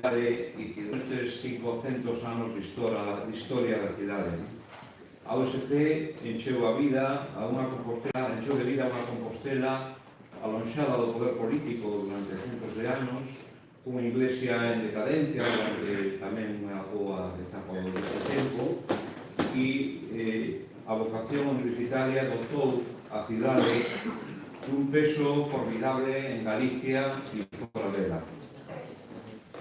cidade e nestes 500 anos de historia da cidade. A USC encheu de vida a unha Compostela alonxada do poder político durante centos de anos, unha iglesia en decadencia durante tamén unha boa etapa deste tempo, e a vocación universitaria dotou a cidade dun peso formidable en Galicia e fora dela.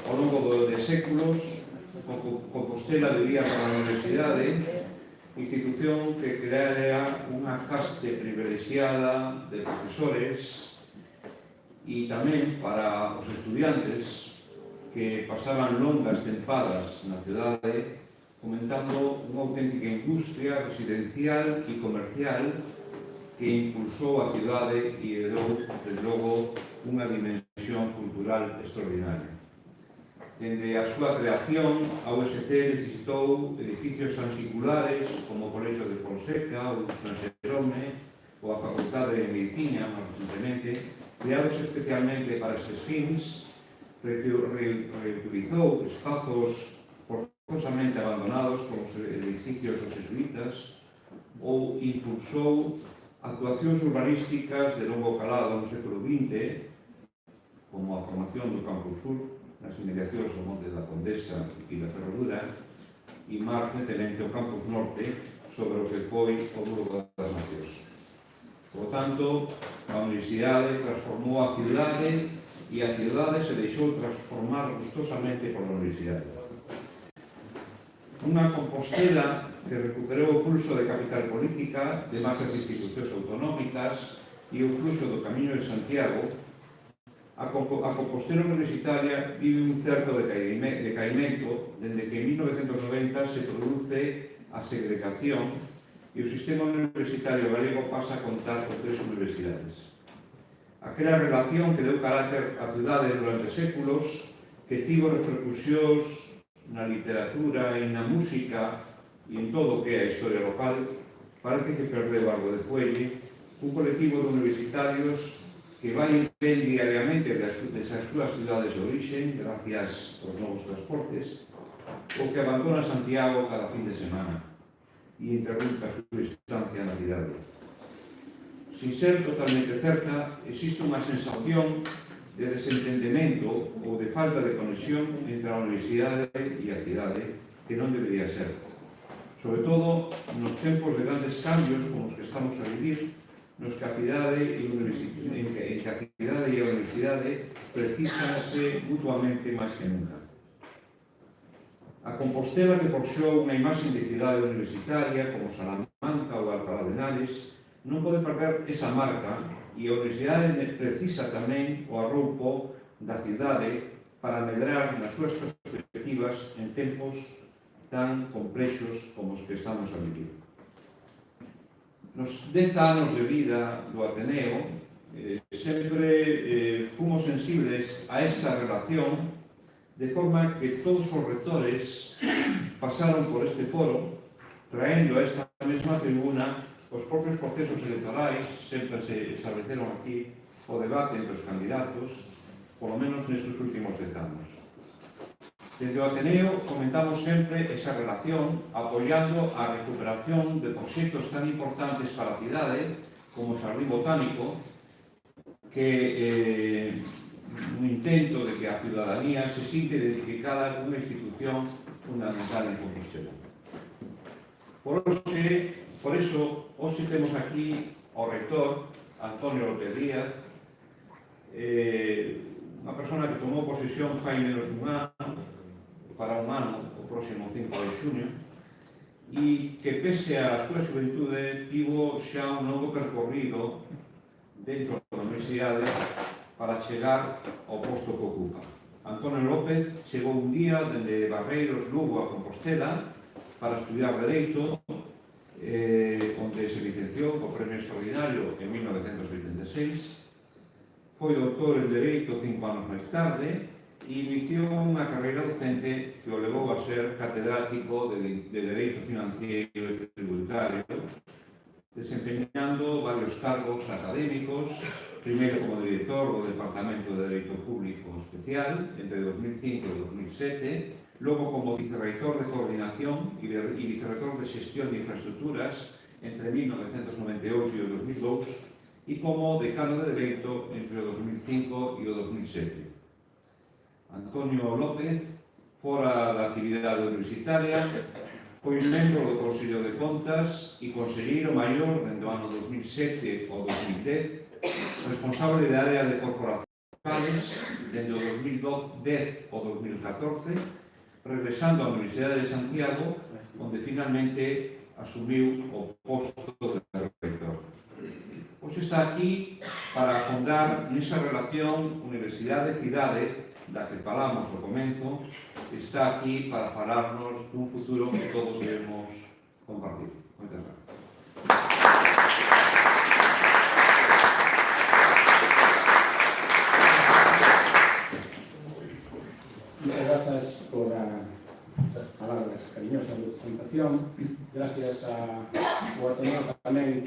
Ao longo de séculos, Compostela debía para a universidade, institución que creara unha caste privilexiada de profesores e tamén para os estudiantes que pasaban longas tempadas na cidade fomentando unha auténtica industria residencial e comercial que impulsou a cidade e deu, desde logo, unha dimensión cultural extraordinaria. Dende a súa creación, a USC necesitou edificios transiculares como o Colexio de Fonseca, o San Xerome ou a Facultade de Medicina, máis recentemente, creados especialmente para estes fins, reutilizou espazos forzosamente abandonados como os edificios dos jesuítas ou impulsou actuacións urbanísticas de longo calado no século XX, como a formación do Campus Sur, nas inmediacións do Monte da Condesa e da Ferradura, e máis recentemente o Campus Norte, sobre o que foi o Muro das Nacións. Por tanto, a Universidade transformou a cidade e a cidade se deixou transformar gustosamente pola Universidade. Unha Compostela que recuperou o pulso de capital política, de masas institucións autonómicas e o fluxo do Camiño de Santiago. A Compostela universitaria vive un certo decaimento dende que en 1990 se produce a segregación e o sistema universitario galego pasa a contar con 3 universidades. Aquela relación que deu carácter á cidade durante séculos, que tivo repercusións na literatura e na música e en todo o que é a historia local, parece que perdeu algo de fuelle. Un colectivo de universitarios que vai ben diariamente desas súas cidades de origen, gracias aos novos transportes, ou que abandona Santiago cada fin de semana e interrumpe a súa estancia na cidade. Sin ser totalmente certa, existe unha sensación de desentendemento ou de falta de conexión entre a universidade e a cidade que non debería ser. Sobre todo nos tempos de grandes cambios como os que estamos a vivir, nos que a cidade e a universidade precisanse mutuamente máis que nunca. A Compostela que forxou unha imaxe de cidade universitaria como Salamanca ou Alcalá de Henares non pode perder esa marca e a universidade precisa tamén o arroupo da cidade para medrar nas súas perspectivas en tempos tan complexos como os que estamos a vivir. Nos 10 anos de vida do Ateneo, sempre fomos sensibles a esta relación, de forma que todos os rectores pasaron por este foro, traendo a esta mesma tribuna os propios procesos electorais. Sempre se estableceron aquí o debate entre os candidatos, polo menos nestes últimos 10 anos. Desde o Ateneo comentamos sempre esa relación, apoiando a recuperación de proxectos tan importantes para a cidade como o Xardín Botánico, que un intento de que a ciudadanía se sinte identificada con unha institución fundamental en Compostela. Por eso, hoxe temos aquí ao rector Antonio López Díaz, unha persona que tomou posesión fai menos dun ano, para un ano, o próximo 5 de xuño, e que pese a súa xuventude tivo xa un longo percorrido dentro da universidade para chegar ao posto que ocupa. Antonio López chegou un día dende Barreiros, Lugo, a Compostela para estudiar Dereito, onde se licenciou co premio extraordinario en 1986, foi doutor en Dereito 5 anos máis tarde e iniciou unha carreira docente que o levou a ser catedrático de Dereito Financiero e Tributario desempeñando varios cargos académicos, primeiro como director do Departamento de Dereito Público Especial entre 2005 e 2007, logo como vicerreitor de Coordinación e vicerreitor de Xestión de Infraestructuras entre 1998 e o 2002 e como decano de Dereito entre o 2005 e o 2007. Antonio López, fora da actividade universitaria, foi membro do Consello de Contas e conselleiro maior dende o ano 2007 ao 2010, responsable da área de corporacións locales dende o 2010 ao 2014, regresando á Universidade de Santiago, onde finalmente asumiu o posto de rector. Hoxe está aquí para afondar nesa relación universidade-cidade da que falamos ao comezo, está aquí para falarnos dun futuro que todos debemos compartir. Moitas gracias. Muchas gracias por esas palabras cariñosas de presentación. Gracias ao Ateneo tamén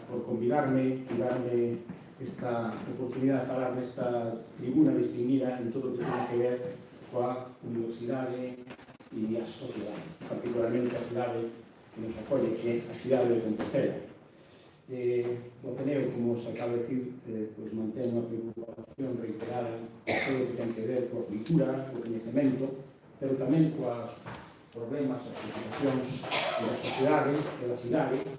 por convidarme e darme esta oportunidade de falar nesta tribuna distinguida en todo o que ten que ver coa universidade e a sociedade, particularmente a cidade que nos acolle, que é a cidade de Compostela. O Ateneo, como se acaba de decir, pues mantén unha preocupación reiterada en todo o que ten que ver coa cultura, co coñecemento, pero tamén coas problemas, as preocupacións da sociedade e da cidade,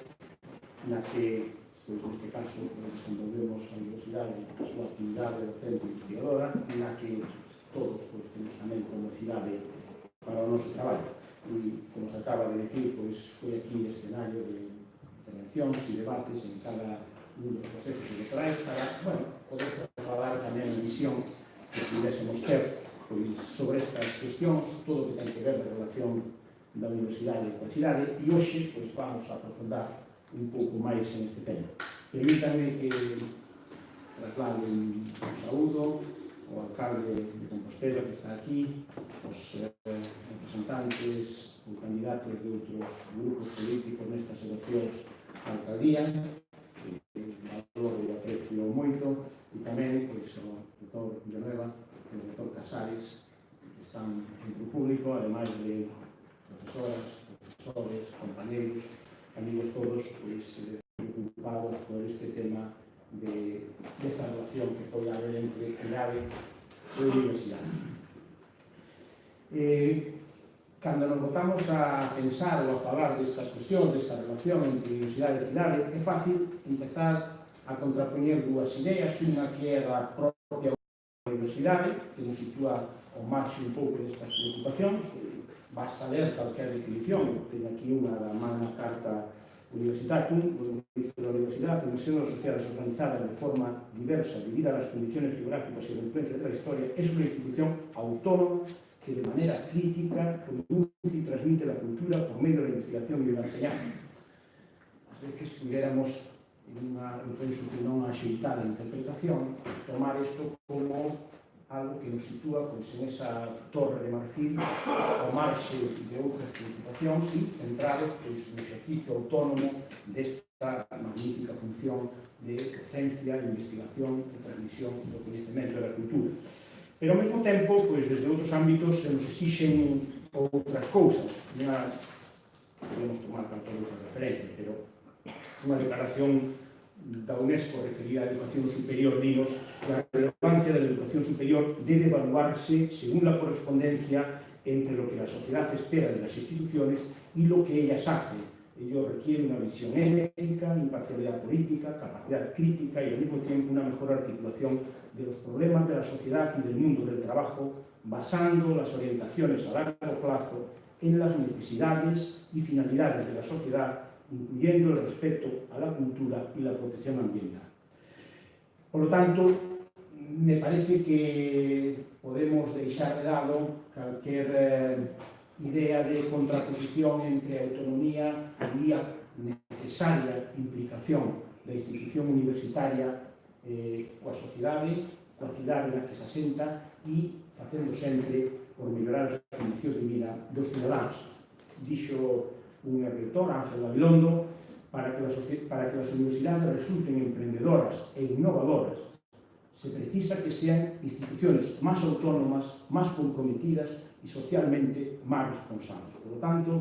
na que pois neste caso desenvolvemos a universidade a súa actividade docente e investigadora, na que todos pois, temos tamén como cidade para o noso traballo. E, como se acaba de decir, pois foi aquí escenario de intervencións e debates en cada un dos procesos electorais para, poder falar tamén a visión que pudésemos ter pois, sobre estas cuestións, todo o que ten que ver na relación da universidade coa cidade, e hoxe pois, vamos a aprofundar un pouco máis en este tema. Permítanme que traslade un saúdo ao alcalde de Compostela que está aquí, os representantes ou candidatos de outros grupos políticos nestas eleccións á alcaldía, que valoro e aprecio moito, e tamén pois, o doutor Villanueva e o doutor Casares, que están entre o público, ademais de profesoras, profesores, compañeros, amigos todos, pois, preocupados por este tema desta relación que foi haber entre cidade e universidade. Cando nos botamos a pensar ou a falar destas cuestións, desta relación entre universidade e cidade, é fácil empezar a contrapoñer dúas ideas, unha que é da propia universidade, que nos sitúa ao marxe un pouco destas preocupacións. Basta ler calquer definición, ten aquí unha da Magna Carta Universitatum, do dice da Universidade, en seno de sociedades organizadas de forma diversa, debido a las condiciones geográficas y la influencia de la historia, es una institución autónoma que de manera crítica produce y transmite la cultura por medio de la investigación y de la enseñanza. A veces pudiéramos, eu penso que non axeitada interpretación, tomar isto como algo que nos sitúa pois, en esa torre de marfil ao marxe de outras preocupacións e centrados pois, no exercicio autónomo desta magnífica función de docencia, investigación e transmisión do coñecemento e da cultura. Pero ao mesmo tempo, pois, desde outros ámbitos se nos exixen outras cousas. Podemos tomar calquer outra referencia, pero unha declaración da UNESCO referida á educación superior dinos que a relevancia de la educación superior debe evaluarse según la correspondencia entre lo que la sociedad espera de las instituciones y lo que ellas hacen. Ello requiere una visión ética, imparcialidad política, capacidad crítica y al mismo tiempo una mejor articulación de los problemas de la sociedad y del mundo del trabajo, basando las orientaciones a largo plazo en las necesidades y finalidades de la sociedad, incluyendo el respeto a la cultura y la protección ambiental. Por lo tanto, me parece que podemos deixar de lado cualquier idea de contraposición entre autonomía y a necesaria implicación da institución universitaria coa sociedade, coa cidade na que se asenta e facendo sempre por mellorar as condicións de vida dos cidadáns. Dixo un rector, Ángel Gabilondo, para que las universidades resulten emprendedoras e innovadoras, se precisa que sean instituciones más autónomas, más comprometidas y socialmente más responsables. Por lo tanto,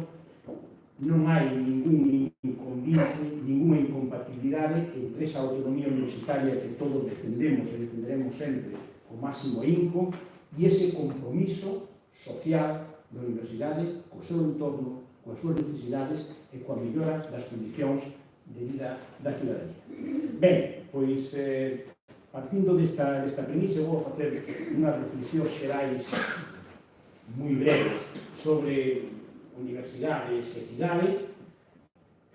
non hai ningún inconvite, ninguna incompatibilidade entre esa autonomía universitaria que todos defendemos e defenderemos sempre con máximo ahínco e ese compromiso social da universidade co seu entorno, coas súas necesidades e coa mellora das condicións de vida da cidadanía. Ben, pois, partindo desta premisa, vou facer unhas reflexións xerais moi breves sobre universidades e cidade,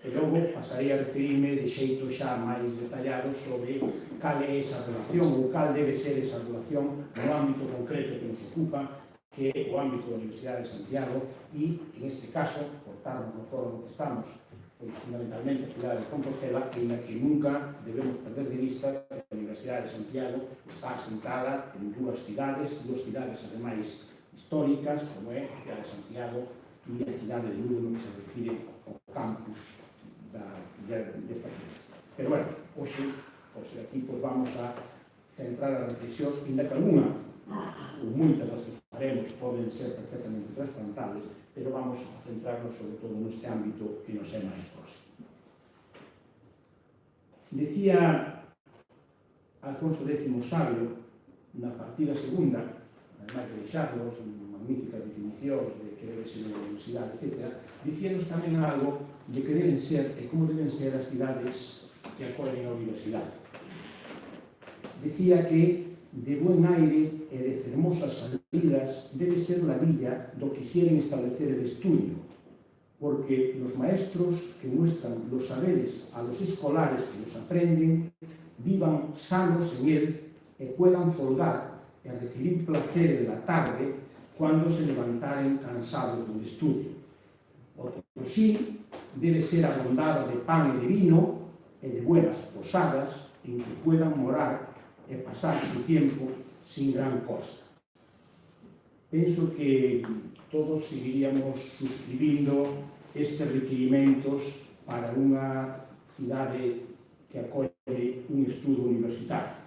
e logo pasarei a referirme de xeito xa máis detallado sobre cal é esa relación ou cal debe ser esa relación no ámbito concreto que nos ocupa, que é o ámbito da Universidade de Santiago e, en este caso, por estarmos no foro no que estamos, fundamentalmente a cidade de Compostela, en la que nunca debemos perder de vista que a Universidade de Santiago está asentada en dúas cidades ademais históricas, como é a cidade de Santiago e a cidade de Lugo, no que se refire ao campus desta cidade. Pero, bueno, hoxe aquí vamos a centrar as reflexións, ainda que alguna, ou moitas das que faremos, poden ser perfectamente transplantables, pero vamos a centrarnos sobre todo neste ámbito que nos é máis próximo. Decía Alfonso X Sabio, na partida segunda, además de deixarnos magníficas definicións de que debe ser unha universidade, etc., dicíanos tamén algo de que deben ser e como deben ser as cidades que acollen a universidade. Decía que de buen aire e de fermosas salidas debe ser la villa do que quieren establecer el estudio, porque los maestros que muestran los saberes a los escolares que los aprenden vivan sanos en él e puedan folgar e recibir placer en la tarde cuando se levantaren cansados del estudio. Otro sí debe ser abondada de pan e de vino e de buenas posadas en que puedan morar e pasar su tiempo sin gran costa. Penso que todos seguiríamos suscribindo estes requerimentos para unha cidade que acolle un estudo universitario.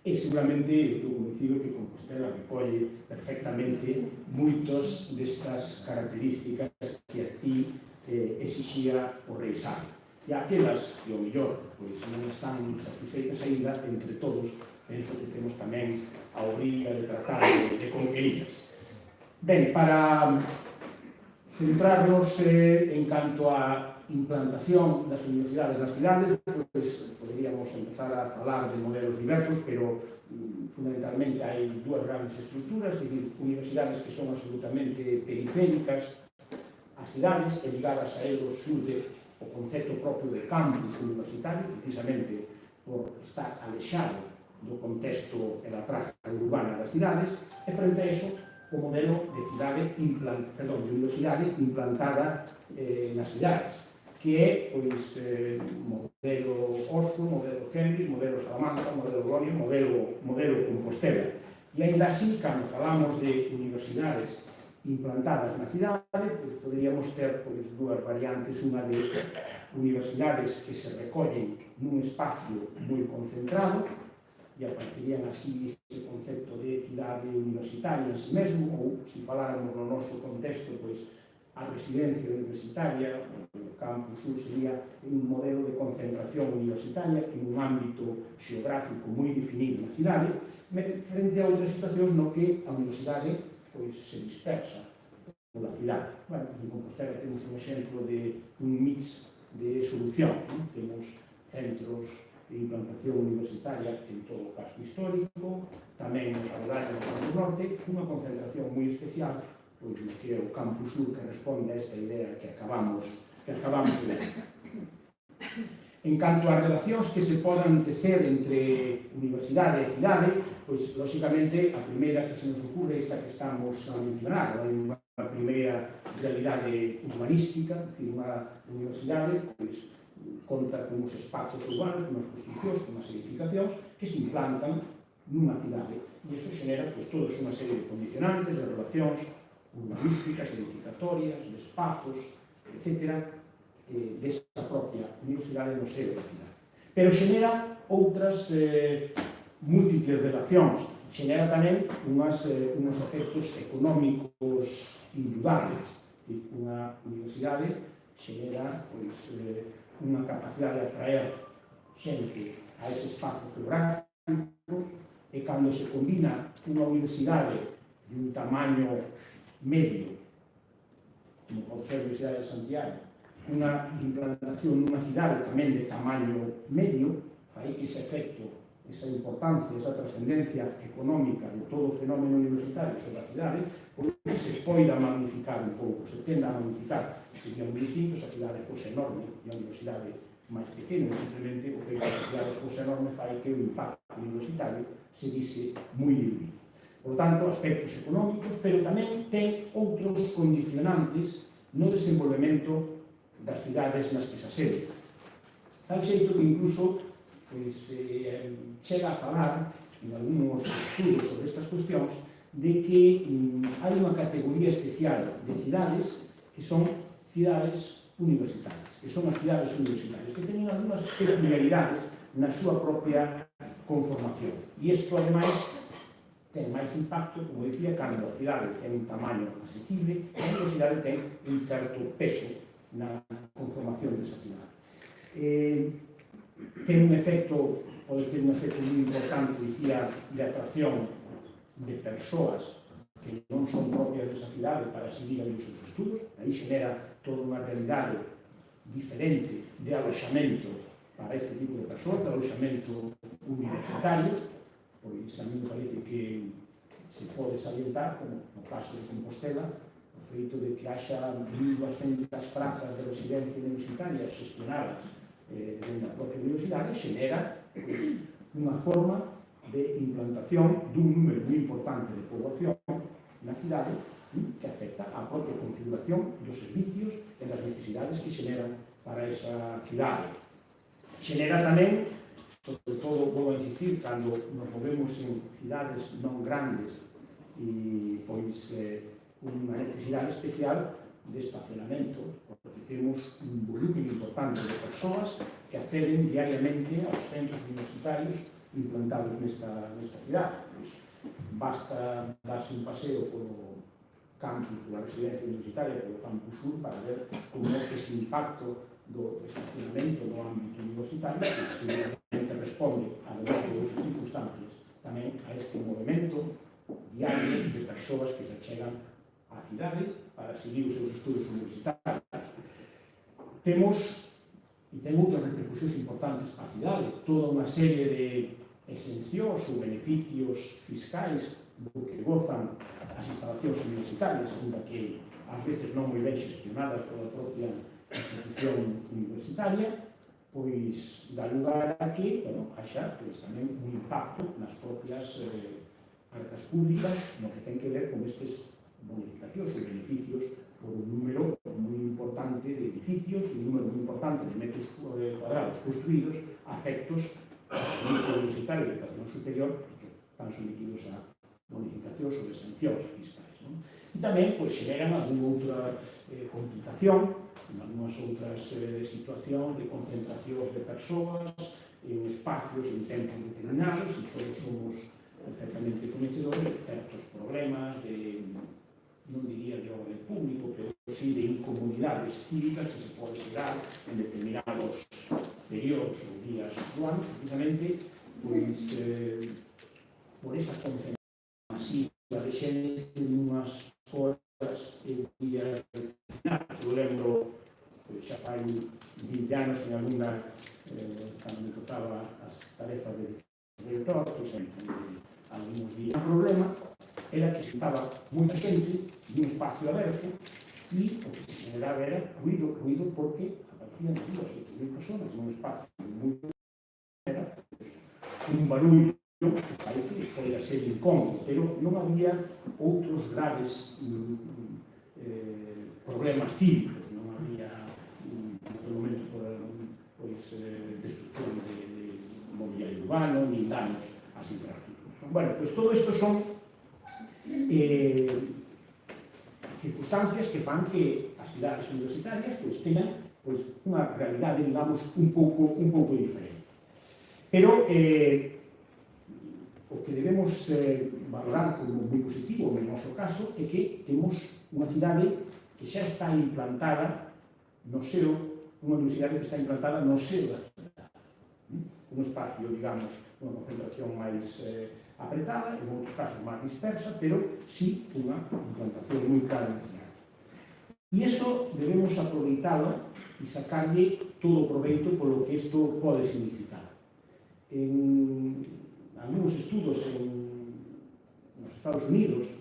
E seguramente estou convencido que Compostela recolle perfectamente moitas destas características que aquí exixía o Rei Sabio. E aquelas que, ao mellor, non están satisfeitas ainda, entre todos, penso que temos tamén a obriga de tratar de conquerirlas. Ben, para centrarnos en canto á implantación das universidades nas cidades, pois poderíamos empezar a falar de modelos diversos, pero fundamentalmente hai dúas grandes estruturas, é dicir, universidades que son absolutamente periféricas ás cidades e ligadas a eles xurde o concepto propio de campus universitario, precisamente por estar alexado do contexto e da praza urbana das cidades, e frente a eso o modelo de universidade implantada nas cidades, que é modelo Orzo, modelo Cambridge, modelo Salamanca, modelo Gloria, modelo Compostela. E ainda así, cando falamos de universidades implantadas na cidade, poderíamos ter dúas variantes, unha de universidades que se recollen nun espacio moi concentrado, e aparecerían así este concepto de cidade universitaria en si mesmo, ou, se faláramos no noso contexto, a residencia universitaria, o campus sur sería un modelo de concentración universitaria en un ámbito xeográfico moi definido na cidade, frente a outras situacións no que a universidade se dispersa pola cidade. Bueno, en Compostela temos un exemplo de un mix de solución. Temos centros de implantación universitaria en todo o casco histórico, tamén nos aledaños do Campo Norte, unha concentración moi especial no que é o Campus Sur, que responde a esta idea que acabamos de ver. En canto ás relacións que se podan tecer entre universidade e cidade, lóxicamente, a primeira que se nos ocurre é esta que estamos a mencionar, unha primeira realidade urbanística, é dicir, unha universidade conta con uns espacios urbanos, con unhas construccións, con unhas edificacións que se implantan nunha cidade. E iso xenera toda unha serie de condicionantes, de relacións urbanísticas, edificatorias, de espazos, etc., desa propia universidade no seo da cidade. Pero xenera outras múltiples relacións, xenera tamén uns efectos económicos indudables. Unha universidade xenera unha capacidade de atraer xente a ese espazo geográfico, e cando se combina unha universidade de un tamaño medio, como pode ser a Universidade de Santiago, unha implantación nunha cidade tamén de tamaño medio, fai que ese efecto, esa importancia, esa trascendencia económica de todo o fenómeno universitario sobre a cidade, pois se poida magnificar un pouco, se tenda a magnificar. Sería moi distinto se a cidade fose enorme e a universidade máis pequena, simplemente o feito que a cidade fose enorme fai que o impacto universitario se vise moi diluído. Por tanto, aspectos económicos, pero tamén ten outros condicionantes no desenvolvemento das cidades nas que se asede. Tal xeito que incluso chega a falar en algúns estudos sobre estas cuestións de que hai unha categoría especial de cidades que son cidades universitarias, que son as cidades universitarias, que teñen algunhas peculiaridades na súa propia conformación. E isto, ademais, ten máis impacto, como dicía, cando a cidade ten un tamaño asequible e a universidade ten un certo peso na conformación desa cidade. Ten un efecto, pode ter un efecto moi importante, dicía, de atracción de persoas que non son propias desa cidade para seguir ali os seus estudos. Aí xenera toda unha realidade diferente de aloxamento para este tipo de persoas, de aloxamento universitario. Pois a mí me parece que se pode salientar, como no caso de Compostela, o feito de que haxa 1.200 prazas de residencia universitaria gestionadas na propia universidade xenera unha forma de implantación dun número moi importante de poboación na cidade que afecta á propia configuración dos servicios e das necesidades que xeneran para esa cidade. Xenera tamén, sobre todo, vou a insistir, cando nos movemos en cidades non grandes e pois unha necesidade especial de estacionamento, porque temos un volumen importante de persoas que acceden diariamente aos centros universitarios implantados nesta cidade. Pois basta darse un paseo polo campus da residencia universitaria, polo campus sur, para ver como ese impacto do estacionamento no ámbito universitario, que seguramente responde, además de outras circunstancias, tamén a este movimento diario de persoas que se achegan á cidade para seguir os seus estudos universitarios. Temos, e ten outras repercusións importantes para a cidade, toda unha serie de exencións ou beneficios fiscais do que gozan as instalacións universitarias, ainda que ás veces non moi ben gestionadas pola propia institución universitaria, pois dá lugar a que haxa tamén un impacto nas propias arcas públicas no que ten que ver con estes bonificacións ou beneficios por un número moi importante de edificios e un número moi importante de metros cuadrados construídos afectos ao servicio universitario de educación superior que están sometidos a bonificacións ou exencións fiscais. E tamén xeneran algunha outra complicación, algunhas outras situacións de concentracións de persoas en espacios, en tempos determinados, e todos somos perfectamente coñecedores de certos problemas de, non diría de orden público, pero sí de incomodidades cívicas que se pode xerar en determinados períodos ou días do ano, precisamente por esa concentración masiva de xente en unhas horas e días determinados. Eu lembro, xa fai 20 anos, en algunha, cando me tocaba as tarefas de director, pois algúns días. O problema era que se estaba moita xente nun espacio aberto e o que se generaba era ruido porque aparecían 2 ou 3 personas nun espacio moi era un barullo que fai que podía ser incómodo, pero non había outros graves problemas cívicos, non había polo menos destrucción de mobiliario urbano, ni danos ás infraestructuras. Bueno, pois todo isto son circunstancias que fan que as cidades universitarias teñan pois, unha realidade, digamos, un pouco diferente. Pero o que debemos valorar como moi positivo no noso caso é que temos unha cidade que xa está implantada no seo, unha universidade que está implantada no seo da cidade. Un espacio, digamos, unha concentración máis apretada, en outros casos máis dispersa, pero sí unha implantación moi clara na cidade. E iso debemos aproveitalo e sacarlle todo o proveito polo que isto pode significar. En algúns estudos nos Estados Unidos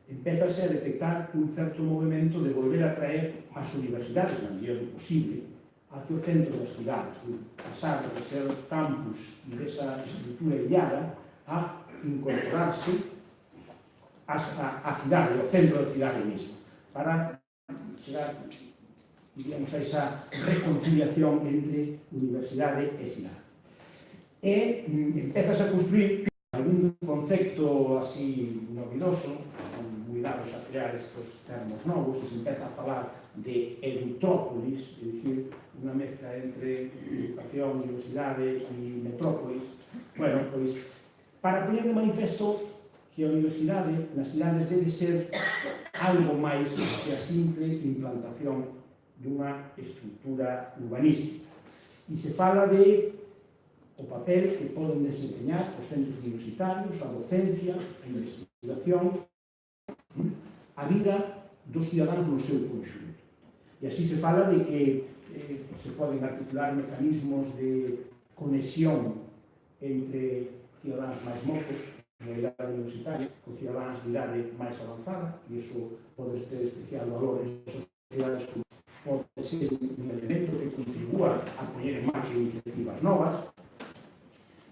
empezase a detectar un certo movimento de volver a traer as universidades, na medida do posible, hacia o centro das cidades, pasar de ser campus e desa estrutura illada a incorporarse á cidade, ao centro da cidade mesmo, para chegar, digamos, a esa reconciliación entre universidade e cidade. E empezas a construir algún concepto así novedoso, moi dados a crear estes termos novos, e se empeza a falar de edutrópolis, é dicir, unha mezcla entre educación, universidade e metrópolis. Bueno, pois, para poñer de manifesto que a universidade nas cidades debe ser algo máis que a simple implantación dunha estrutura urbanística. E se fala de o papel que poden desempeñar os centros universitarios, a docencia, a investigación, a vida dos cidadáns no seu conxunto. E así se fala de que se poden articular mecanismos de conexión entre cidadáns máis mozos na idade universitaria con cidadáns de idade máis avanzada, e iso pode ter especial valor en sociedades como pode ser un elemento que contribúa a poñer en marcha iniciativas novas.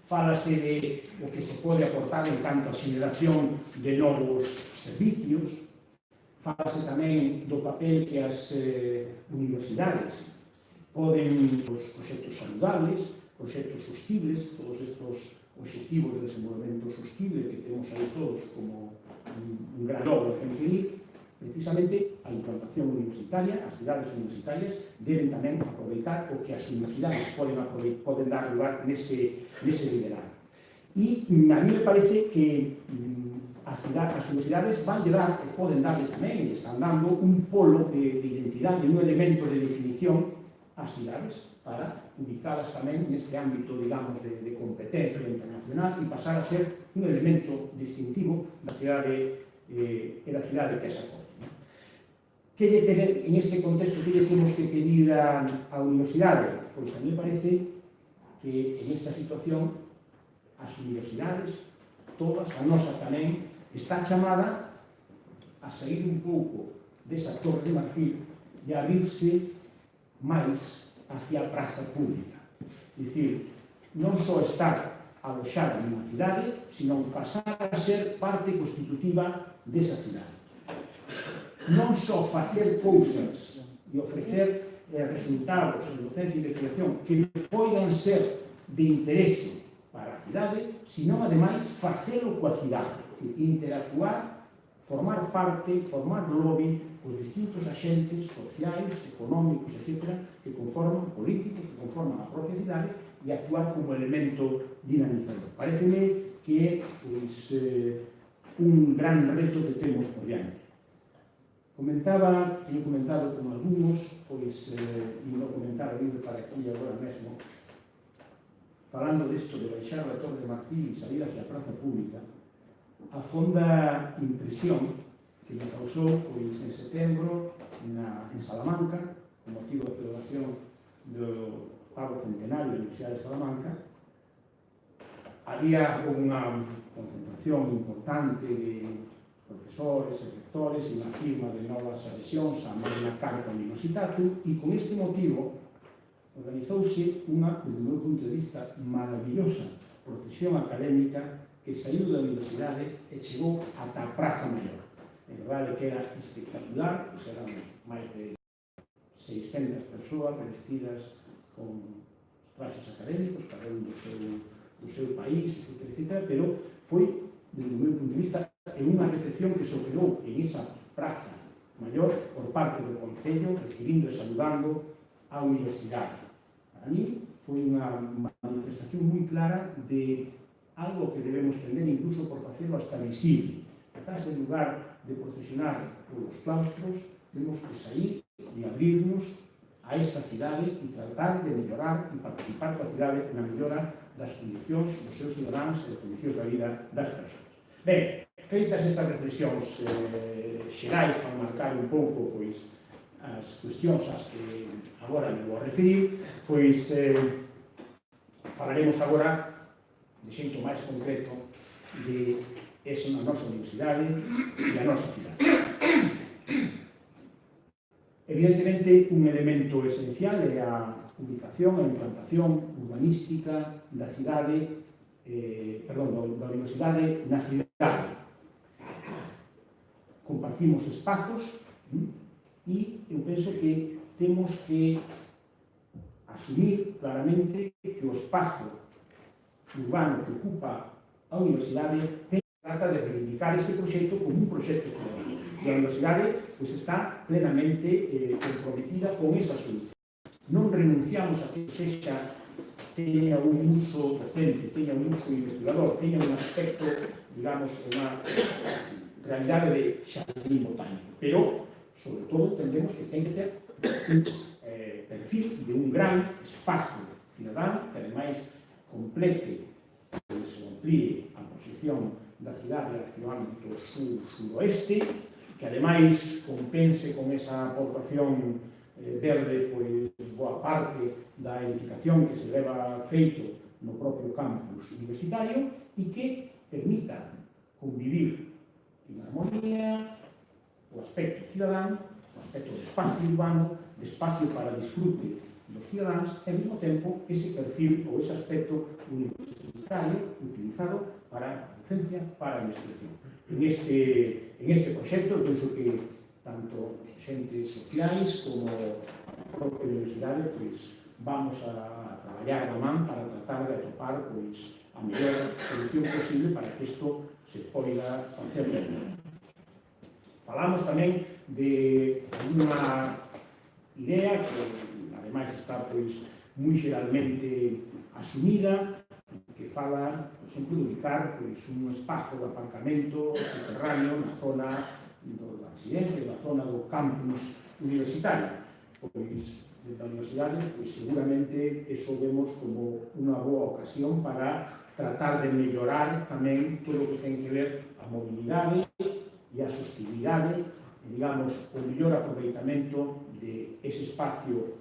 Fálase de o que se pode aportar en canto a xeneración de novos servicios. Fálase tamén do papel que as universidades poden, os proxectos saludables, proxectos sostibles, todos estes obxectivos de desenvolvemento sostible que temos aí todos como un gran logro que conseguir. Precisamente a implantación universitaria, as cidades universitarias deben tamén aproveitar o que as universidades poden dar lugar nese liderazgo. E a mí me parece que as universidades van dar, e poden darle tamén, e están dando un polo de identidade, un elemento de definición ás cidades para ubicalas tamén neste ámbito, digamos, de competencia internacional e pasar a ser un elemento distintivo da cidade e da cidade que esa acorda. Que en este contexto que temos que pedir á universidade? Pois a mí me parece que en esta situación as universidades, todas, a nosa tamén, está chamada a sair un pouco desa torre de marfil e a abrirse máis hacia a praza pública. É dicir, non só estar aloxada nunha cidade, sino pasar a ser parte constitutiva desa cidade. Non só facer cousas e ofrecer resultados en docencia e investigación que poidan ser de interese para a cidade, sino, ademais, facelo coa cidade, interactuar, formar parte, formar lobby cos distintos agentes sociais, económicos, etc., que conforman políticos, que conforman a propia cidade, e actuar como elemento dinamizador. Pareceme que é un gran reto que temos por diante. Teño comentado con algúns, pois, indo comentar o libro para aquí agora mesmo, falando disto de baixar da Torre de Marfil e salir hacia a praza pública, a fonda impresión que me causou, pois, en setembro, en Salamanca, con motivo da celebración do octavo centenario da Universidade de Salamanca. Había unha concentración importante de profesores e rectores e unha firma de novas adhesións a Magna Carta Universitatum, e con este motivo organizouse unha, desde o meu punto de vista, maravillosa procesión académica que saiu da universidade e chegou ata a Praza Maior. En verdade que era espectacular, pois eran máis de 600 persoas vestidas con traxes académicos, cada un do seu país, etc., pero foi, desde o meu punto de vista, en unha recepción que se operou en esa praza maior por parte do Concello, recibindo e saludando á universidade. Para mí foi unha manifestación moi clara de algo que debemos tender incluso por facelo hasta visible. Quizás en lugar de procesionar polos claustros, temos que sair e abrirnos a esta cidade e tratar de mellorar e participar coa cidade na mellora das condicións dos seus cidadáns e das condicións da vida das persoas. Ben, feitas estas reflexións xerais para marcar un pouco pois, as cuestións ás que agora me vou a referir, pois falaremos agora de xeito máis concreto de esa na nosa universidade e a nosa cidade. Evidentemente, un elemento esencial é a ubicación, a implantación urbanística da cidade, da universidade na cidade. Compartimos espazos e eu penso que temos que asumir claramente que o espazo urbano que ocupa a universidade trata de reivindicar ese proxecto como un proxecto ciudadano. E a universidade pois, está plenamente comprometida con esa solución. Non renunciamos a que sexa teña un uso docente, teña un uso investigador, teña un aspecto, digamos, unha realidade de xardín botánico. Pero, sobre todo, entendemos que ten que ter un perfil de un gran espazo cidadán que, ademais, complete ou se amplíe a proxección da cidade hacia o ámbito sur-suroeste, que ademais compense con esa aportación verde pois boa parte da edificación que se leva feito no propio campus universitario e que permita convivir en armonía o aspecto cidadán, o aspecto de espacio urbano, de espacio para disfrute dos cidadáns, e ao mesmo tempo ese perfil ou ese aspecto universitario utilizado para a docencia, para a investigación. En este proxecto, penso que tanto os agentes sociais como a propia universidade pois, vamos a traballar na man para tratar de atopar pois, a mellor solución posible para que isto se poida facer ben. Falamos tamén de unha idea que ademais está pois, moi xeralmente asumida, que fala, por exemplo, de ubicar pois, un espazo de aparcamento subterráneo na zona da residencia, na zona do campus universitario. Pois, desde a universidade, pois, seguramente eso vemos como unha boa ocasión para tratar de mellorar tamén todo o que ten que ver a mobilidade e a sostibilidade, digamos, o mellor aproveitamento de ese espacio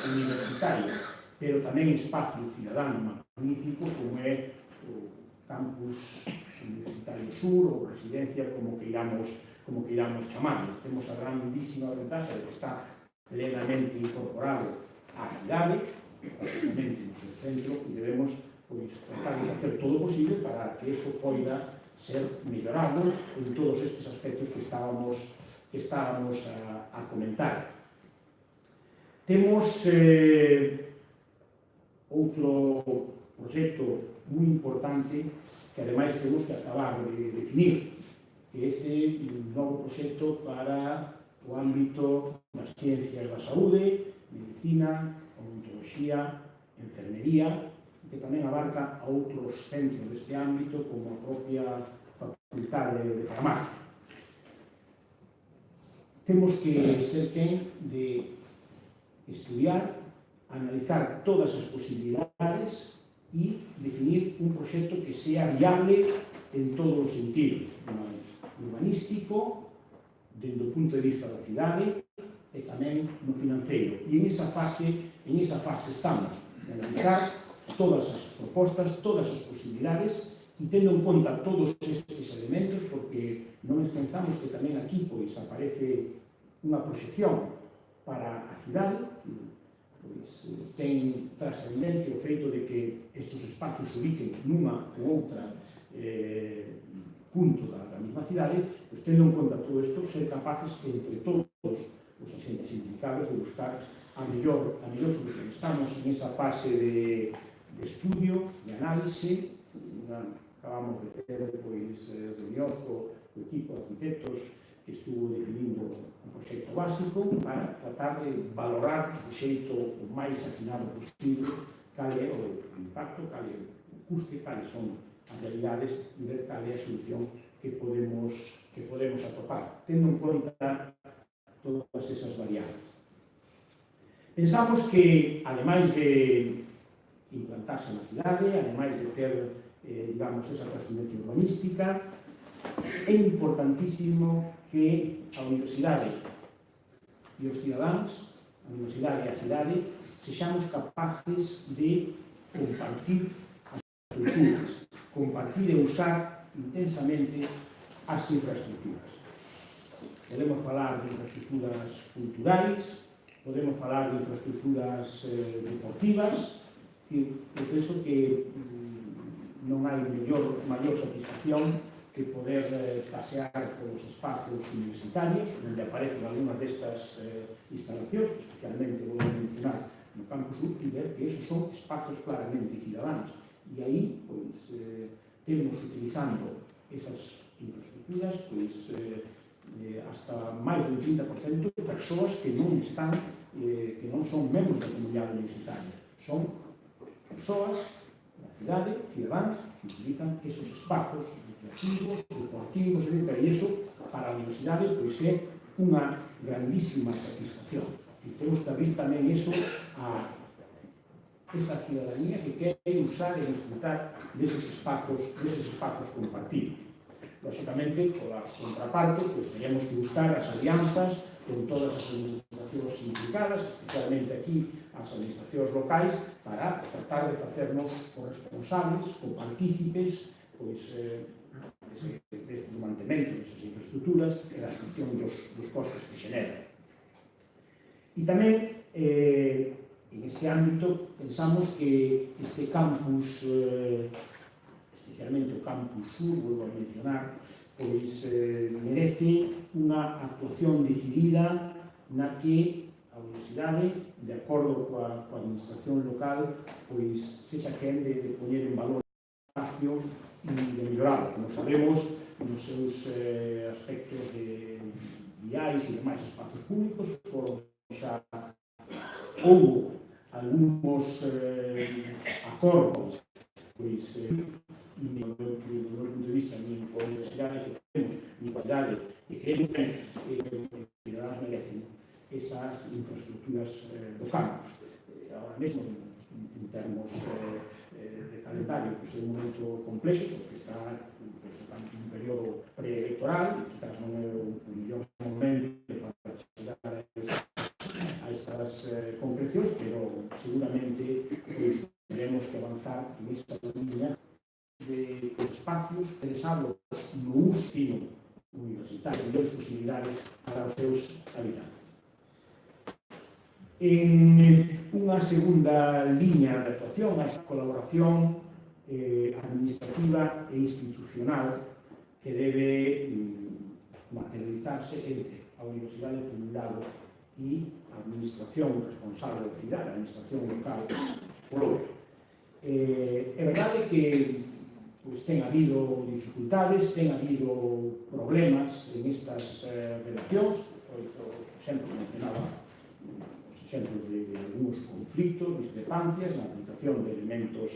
universitario, pero tamén espacio cidadano magnífico como é o campus universitario sur ou residencia como queiramos chamarlo. Temos a grandísima ventaxa de que está plenamente incorporado á cidade, prácticamente no seu centro, e debemos pois, tratar de facer todo o posible para que eso poida ser mellorado en todos estes aspectos que estábamos a comentar. Temos outro proxecto moi importante que ademais temos que acabar de definir, que este novo proxecto para o ámbito das ciencias da saúde, medicina, odontoloxía, enfermería, que tamén abarca a outros centros deste ámbito como a propia facultade de farmacia. Temos que ser quen de estudiar, analizar todas as posibilidades e definir un proxecto que sea viable en todos os sentidos, urbanístico, dende o punto de vista da cidade e tamén no financeiro. E en esa fase estamos, de analizar todas as propostas, todas as posibilidades e tendo en conta todos estes elementos, porque non esquezamos que tamén aquí pois, aparece unha proxección para a cidade, pois, ten trascendencia o feito de que estes espacios se ubiquen nunha ou outra punto da mesma cidade, pois, tendo en conta todo isto, ser capaces que entre todos os agentes implicados de buscar a mellor solución. Estamos en esa fase de estudio, de análise, acabamos de ter pois, reunións co equipo de arquitectos que estuvo definindo un proxecto básico para tratar de valorar de xeito o máis afinado posible cal é o impacto, cal é o custe, cales son as realidades e ver cal é a solución que podemos atopar, tendo en conta todas esas variables. Pensamos que, ademais de implantarse na cidade, ademais de ter, digamos, esa trascendencia urbanística, é importantísimo que a universidade e os cidadáns, a universidade e a cidade, sexamos capaces de compartir as estructuras, compartir e usar intensamente as infraestructuras. Podemos falar de infraestructuras culturais, podemos falar de infraestructuras deportivas. Eu penso que non hai maior satisfacción que poder pasear polos espacios universitarios, onde aparecen algunhas destas instalacións, especialmente vou mencionar no Campus Sur, e ver que esos son espacios claramente cidadáns. E aí, pois, temos utilizando esas infraestructuras, pois, hasta máis do 30% de persoas que non están, que non son membros da comunidade universitaria. Son persoas da cidade, cidadáns, que utilizan esos espacios recreativos, deportivos, etc. E iso, para a universidade, pois é unha grandísima satisfacción. E temos que abrir tamén iso a esa cidadanía que quere usar e disfrutar deses espacios compartidos. Lógicamente, pola contraparte, pois teníamos que buscar as alianzas con todas as administracións implicadas, especialmente aquí as administracións locais, para tratar de facernos corresponsables, copartícipes, pois, deste mantemento desas infraestructuras e da asunción dos costes que xeneran. E tamén, en este ámbito, pensamos que este campus, especialmente o Campus Sur, volvo a mencionar, pois merece unha actuación decidida na que a universidade, de acordo coa administración local, pois sexa quen de poñer en valor o espacio e de mellorarlo. Como sabemos, nos seus aspectos de viais e demais espacios públicos, foron xa houve algúns acordos, pois, do meu punto de vista, nin coa universidade que temos, nin coa cidade que queremos ter, os cidadáns merecen esas infraestructuras do campus. Ahora mesmo, en termos de calendario, pois é un momento complexo, porque está un período preelectoral, e quizás non é o mellor momento para chegar a estas concrecións, pero seguramente teremos que avanzar en esta línea de os espacios pensados no uso universitario e as posibilidades para os seus habitantes. En unha segunda liña de actuación, a colaboración administrativa e institucional que debe materializarse entre a Universidade por un lado e a administración responsable da cidade, a administración local por outro. É verdade que pois, ten habido dificultades, ten habido problemas en estas relacións. Por exemplo, mencionaba os exemplos de algúns conflitos, discrepancias na aplicación de elementos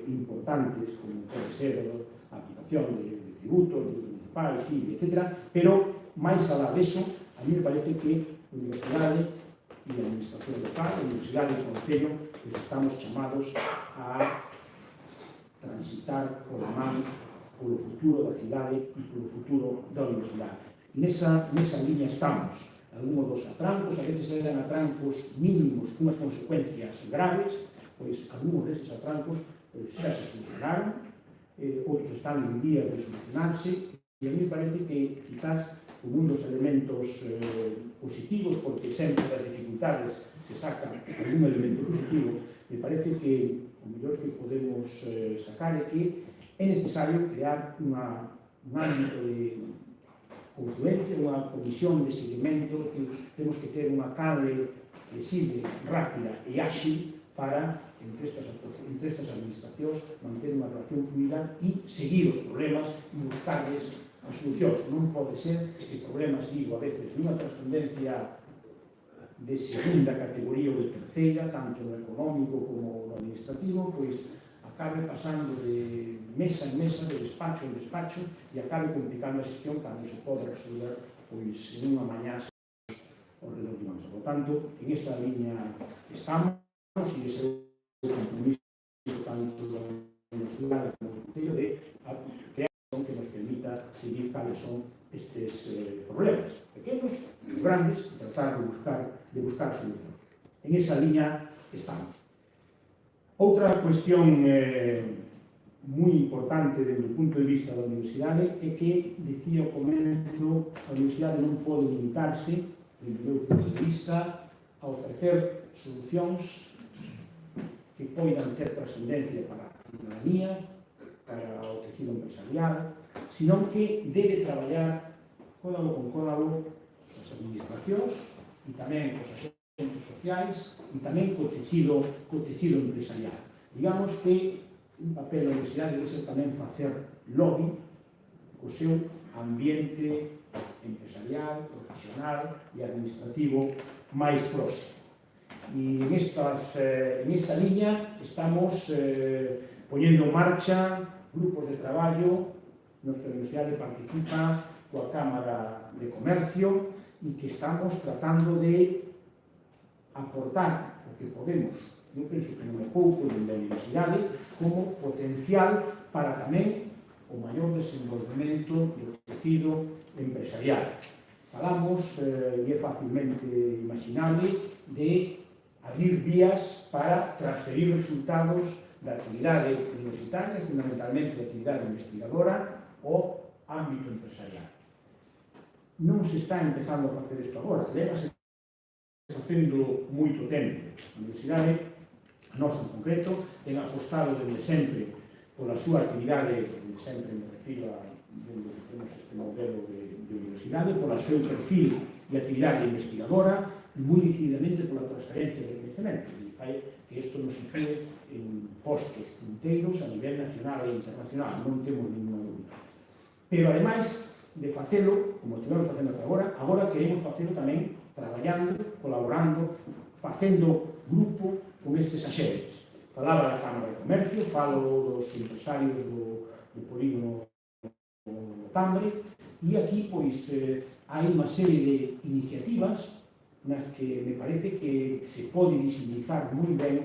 importantes, como pode ser a aplicación de tributos, municipais, etc. Pero, máis alá deso, a mí me parece que a Universidade e a Administración local, a Universidade e o Concello, pues estamos chamados a transitar pola man polo futuro da cidade e polo futuro da universidade. E nesa liña estamos. Algunos dos atrancos, a veces eran atrancos mínimos cunhas consecuencias graves, pois algunos deses atrancos xa se solucionaron, outros están en vías de solucionarse, e a mí me parece que quizás un dos elementos positivos, porque sempre das dificultades se saca algún elemento positivo, me parece que o mellor que podemos sacar é que é necesario crear un ámbito de confluencia, unha comisión de seguimento, que temos que ter unha canle flexible, rápida e áxil para, entre estas administracións, manter unha relación fluida e seguir os problemas e buscarles a as solucións. Non pode ser que problemas, digo, a veces, de unha trascendencia de segunda categoría ou de terceira, tanto no económico como no administrativo, pois acabe pasando de mesa en mesa, de despacho en despacho, e acabe complicando a xestión cando se pode resolver pois, en unha mañá ao redor de unha mesa. Por tanto, en esa liña estamos, e ese é o compromiso tanto da Universidade como do Concello de crear que nos permita seguir cales son estes problemas pequenos e grandes e tratar de buscar solucións. En esa liña estamos. Outra cuestión moi importante desde o punto de vista da universidade é que, dicía ao comezo, a universidade non pode limitarse, desde o meu punto de vista, a ofrecer solucións que poidan ter trascendencia para a ciudadanía, para o tecido empresarial, senón que debe traballar códalo con códalo as administracións e tamén cos agentes sociais e tamén co tecido empresarial. Digamos que un papel da universidade debe ser tamén facer lobby co seu ambiente empresarial, profesional e administrativo máis próximo. E en esta liña estamos poñendo en marcha grupos de traballo nos que a Universidade participa coa Cámara de Comercio e que estamos tratando de aportar o que podemos, eu penso que non é pouco dende a Universidade, como potencial para tamén o maior desenvolvemento do tecido empresarial. Falamos, e é facilmente imaginable, de abrir vías para transferir resultados da actividade universitaria, fundamentalmente da actividade investigadora, ao ámbito empresarial. Non se está empezando a facer isto agora, levase facendo moito tempo. A universidade, nós en concreto, ten apostado desde sempre pola súa actividade, desde sempre me refiro a desde que temos este modelo de universidade, pola seu perfil de actividade investigadora, e moi decididamente pola transferencia de conhecimento, e fai que isto nos sitúe en postos punteiros a nivel nacional e internacional, non temos ninguna dúbida. Pero, ademais de facelo, como estivemos facendo ata agora queremos facelo tamén traballando, colaborando, facendo grupo con estes axentes. Falaba da Cámara de Comercio, falo dos empresarios do polígono do Tambre, e aquí, pois, hai unha serie de iniciativas nas que me parece que se pode visibilizar moi ben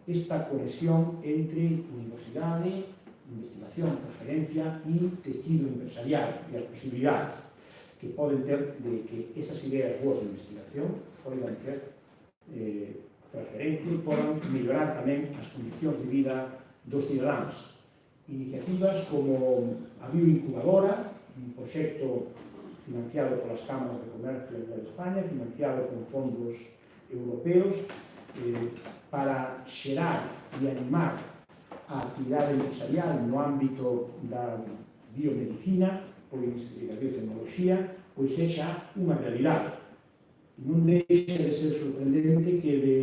esta conexión entre universidade, investigación, transferencia e tecido empresarial e as posibilidades que poden ter de que esas ideas boas de investigación poden ter transferencia e poden mellorar tamén as condicións de vida dos cidadáns. Iniciativas como a Bioincubadora, un proxecto financiado polas cámaras de comercio de España, financiado con fondos europeos, para xerar e animar a actividade empresarial no ámbito da biomedicina, pois, e da biotecnoloxía, pois é xa unha realidade. Non deixa de ser sorprendente que de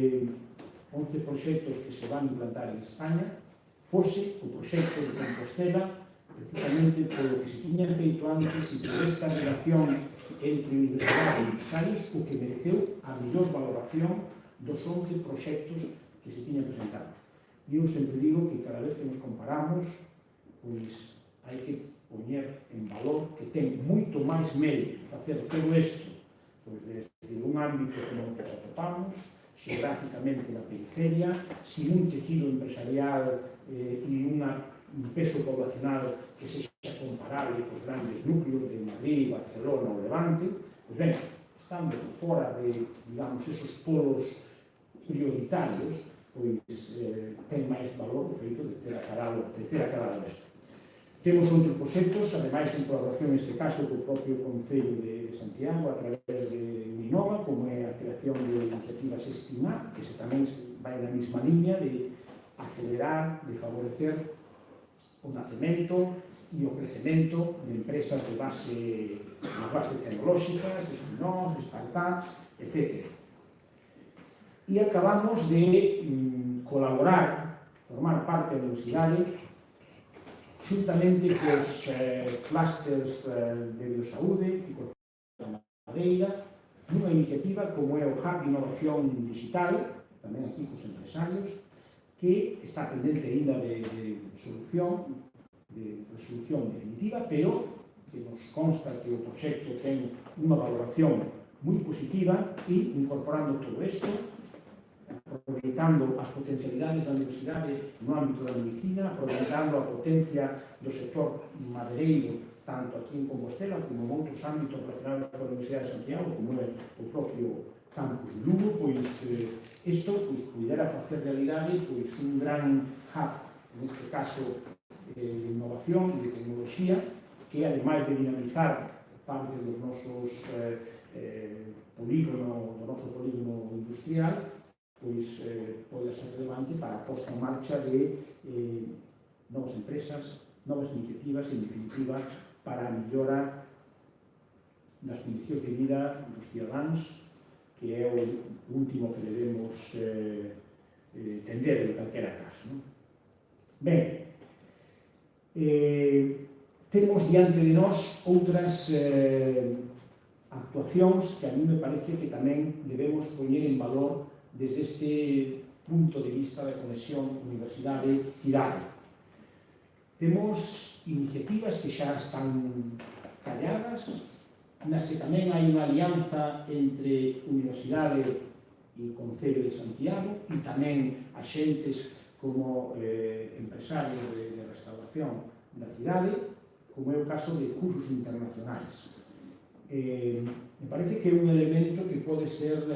11 proxectos que se van implantar en España fose o proxecto de Compostela, precisamente polo que se tiña feito antes e por esta relación entre universidade e empresarios, o que mereceu a mellor valoración dos 11 proxectos que se tiñan presentado. E eu sempre digo que cada vez que nos comparamos, pois hai que poñer en valor que ten moito máis mérito facer todo isto, pois desde un ámbito como o que nos atopamos, xeográficamente na periferia, sin un tecido empresarial e un peso poblacional que sexa comparable cos grandes núcleos de Madrid, Barcelona ou Levante, pois ben, estando fora de, digamos, esos polos prioritarios, pois ten máis valor o feito de ter acabado isto. Temos outros proxectos, ademais en colaboración neste caso co propio Concello de Santiago a través de Uninova, como é a creación de iniciativas Estima, que tamén vai na mesma liña de acelerar, de favorecer o nacemento e o crecemento de empresas de base tecnolóxicas, spin-off, startups, etc. E acabamos de colaborar, formar parte da universidade xuntamente cos clústeres de biosaúde e cos da madeira, nunha iniciativa como é o Hub de Innovación Digital, tamén aquí cos empresarios, que está pendente ainda de resolución definitiva, pero que nos consta que o proxecto ten unha valoración moi positiva e incorporando todo isto, aproveitando as potencialidades da universidade no ámbito da medicina, aproveitando a potencia do sector madereiro, tanto aquí en Compostela como en outros ámbitos relacionados coa Universidade de Santiago, como é o propio campus de Lugo, pois isto pudera facer realidade un gran hub, neste caso de innovación e de tecnoloxía, que ademais de dinamizar parte dos nosos do noso polígono industrial, pois pode ser relevante para a posta en marcha de novas empresas, novas iniciativas, en definitiva, para a mellora das condicións de vida dos cidadáns, que é o último que debemos tender en calquera caso. Ben, temos diante de nós outras actuacións que a mí me parece que tamén debemos poñer en valor desde este punto de vista da conexión universidade-cidade. Temos iniciativas que xa están calladas, nas que tamén hai unha alianza entre universidade e Concello de Santiago e tamén axentes como empresarios de restauración da cidade, como é o caso de cursos internacionais. Me parece que é un elemento que pode ser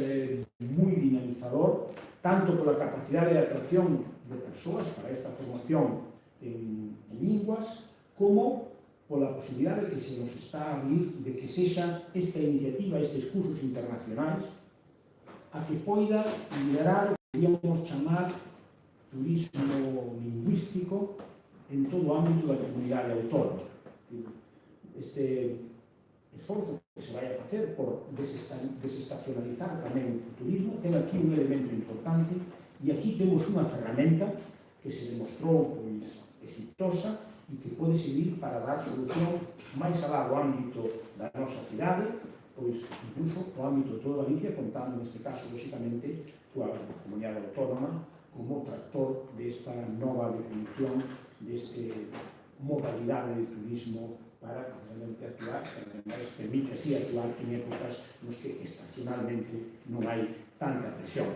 moi dinamizador, tanto pola capacidade de atracción de persoas para esta formación en linguas, como pola posibilidade que se nos está a abrir de que sexa esta iniciativa, estes cursos internacionais, a que poida liderar o que podíamos chamar turismo lingüístico en todo o ámbito da comunidade autónoma. Este esforzo que se vai a facer por desestacionalizar tamén o turismo ten aquí un elemento importante, e aquí temos unha ferramenta que se demostrou exitosa e que pode servir para dar solución máis alá do ámbito da nosa cidade, pois incluso o ámbito de toda Galicia, contando neste caso, lóxicamente, coa comunidade autónoma como tractor desta nova definición deste modalidade de turismo para realmente actuar, que además permite así actuar en épocas nos que estacionalmente non hai tanta presión.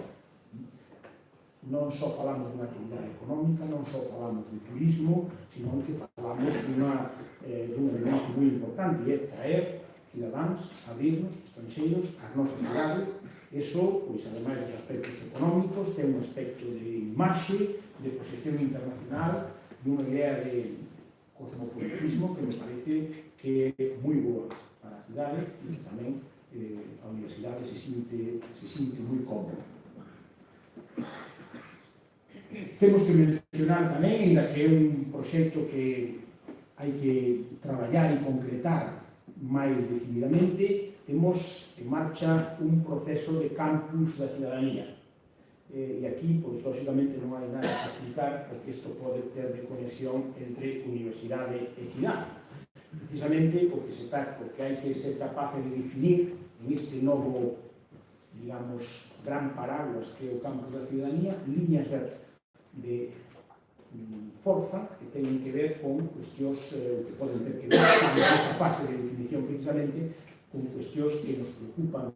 Non só falamos dunha actividade económica, non só falamos de turismo, sino que falamos dun elemento moi importante, e é traer cidadáns, abrirnos, estranxeiros, ás nosas cidades. Eso, pois, ademais dos aspectos económicos, ten un aspecto de imaxe, de proxección internacional, e unha idea de cosmopolitismo que me parece que é moi boa para a cidade e que tamén a universidade se sinte moi cómoda. Temos que mencionar tamén, ainda que é un proxecto que hai que traballar e concretar máis decididamente, temos en marcha un proceso de campus da cidadanía. E aquí, pois, lóxicamente, non hai nada que explicar, porque isto pode ter de conexión entre universidade e cidade. Precisamente, o que hai que ser capaz de definir en este novo, digamos, gran paraguas que é o campus da cidadanía, liñas de forza que teñen que ver con cuestións que poden ter que ver nesta fase de definición precisamente con cuestións que nos preocupan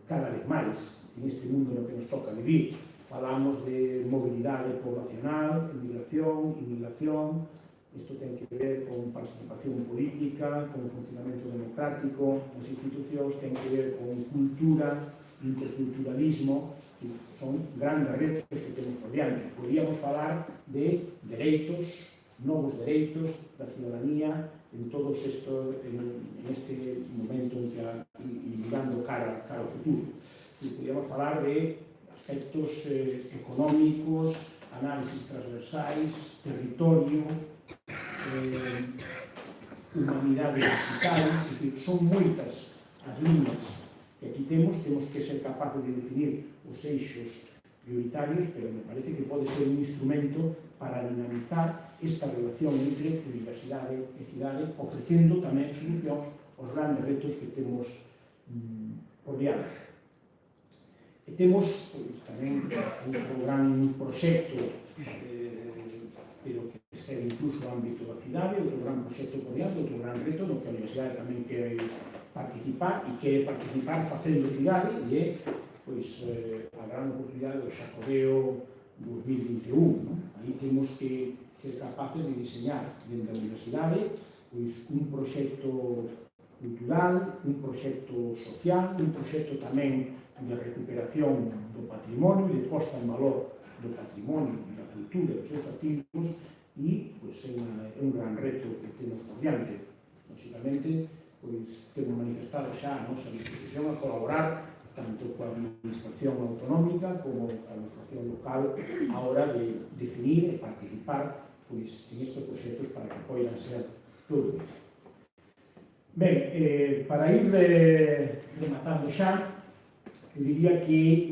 cada vez máis neste mundo no que nos toca vivir. Falamos de mobilidade poblacional, inmigración, isto ten que ver con participación política, con funcionamento democrático das institucións, ten que ver con cultura, interculturalismo, son grandes retos que temos por diante. Podríamos falar de dereitos, novos dereitos da cidadanía en todos estos, en este momento e mirando cara ao futuro. Podríamos falar de aspectos económicos, análisis transversais, territorio, humanidade digital, son moitas as líneas que aquí temos que ser capaces de definir os eixos prioritarios, pero me parece que pode ser un instrumento para dinamizar esta relación entre universidade e cidade, ofrecendo tamén solucións aos grandes retos que temos por diante. E temos tamén outro gran proxecto, pero que segue incluso o ámbito da cidade, outro gran proxecto por diante, outro gran reto no que a universidade tamén quere participar, e quere participar facendo cidade, e é a gran oportunidade do Xacobeo 2021. Aí temos que ser capaces de diseñar dentro da universidade un proxecto cultural, un proxecto social, un proxecto tamén de recuperación do patrimonio, de posta en valor do patrimonio, da cultura, dos seus activos, e é un gran reto que temos por diante. Lógicamente, temos manifestado xa a nosa disposición a colaborar tanto coa administración autonómica como a administración local a hora de definir e participar en estes proxectos para que poidan ser todo isto. Ben, para ir rematando xa, eu diría que,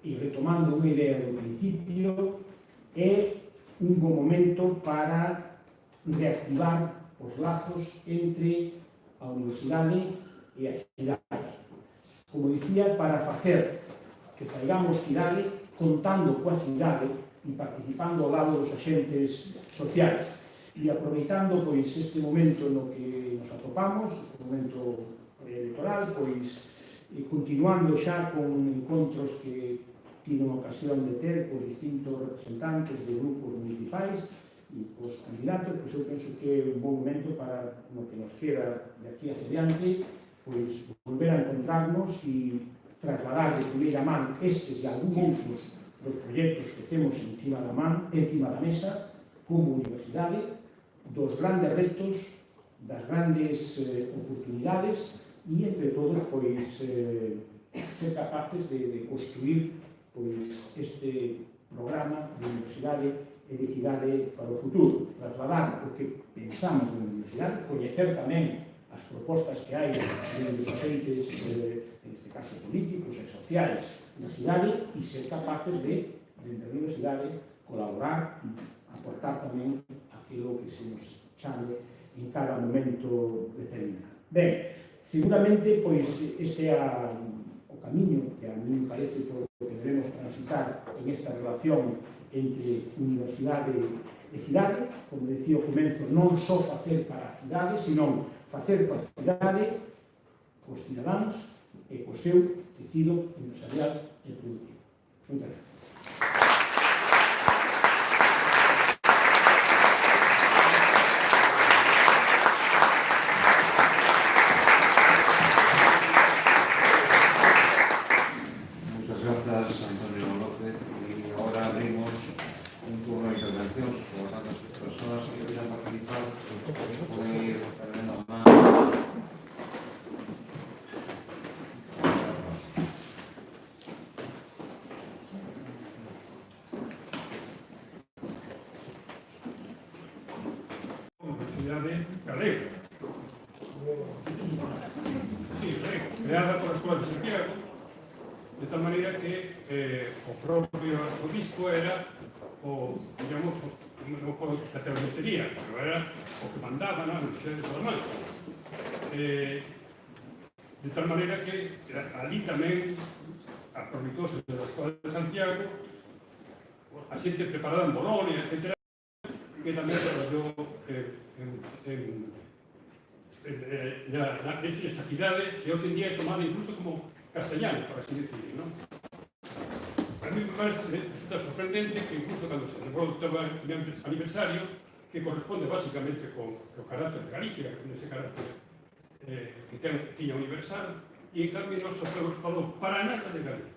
e retomando unha idea do principio, é un bom momento para reactivar os lazos entre a universidade e a cidade. Como dicía, para facer que faigamos cidade contando coa cidade e participando ao lado dos axentes sociais e aproveitando este momento no que nos atopamos, o momento electoral, continuando xa con encontros que tiven ocasión de ter con distintos representantes de grupos municipais e os candidatos, eu penso que é un bom momento para, no que nos queda de aquí hacia adiante, volver a encontrarnos e trasladar de primeira man estes e algún outros dos proxectos que temos encima da mesa como universidade, dos grandes retos, das grandes oportunidades e, entre todos, ser capaces de construir este programa de universidade e de cidade para o futuro. Trasladar o que pensamos na universidade, coñecer tamén as propostas que hai dos axentes, en este caso políticos e sociais na cidade, e ser capaces de, dentro da universidade, colaborar e aportar tamén aquilo que se nos chame en cada momento determinado. Ben, seguramente, este é o camiño que a mí me parece por que debemos transitar en esta relación entre universidade e cidade, como decía ao comezo, non só facer para a cidade, senón facer para a cidade cos cidadáns e co seu tecido empresarial e productivo. Moitas gracias. Muchas gracias, Antonio López. Y ahora abrimos un turno de intervención. Por lo tanto, las personas que quieran participar pueden ir perdiendo más. Universidade Galega. Sí, creada por a Escola de Santiago, de tal maneira que o propio arzobispo era digamos, non podo que te metería, pero era o que mandaba na Universidade de Salamanca. De tal maneira que ali tamén aproveitouse da Escola de Santiago a xente preparada en Bolonia, etc., que tamén traballou na esa cidade que hoxe en día é tomada incluso como castellano, por así decir, non? A mí me resulta sorprendente que incluso cando se celebrou o aniversario, que corresponde basicamente co carácter de Galicia, con ese carácter que tiña universal, e en cambio non só falou para nada de Galicia.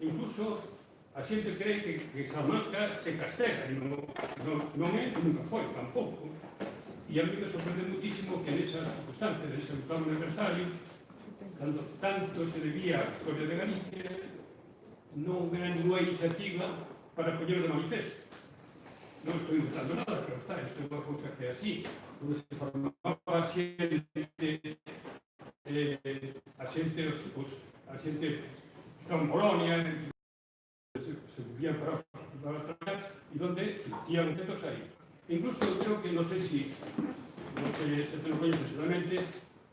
Incluso a xente cree que Salamanca é Castela, e non é, nunca foi, tampouco. E a mí me sorprende muchísimo que nesa circunstancia, nese octavo aniversario, tanto se debía a historia de Galicia, non era ninguna iniciativa para poñer de manifesto. Non estou inventando nada, pero está, isto é unha cousa que é así, onde se formaba a xente que estaba en Bolonia, se vivían para atrás, e donde se Incluso creo que, no sé si te lo coño personalmente,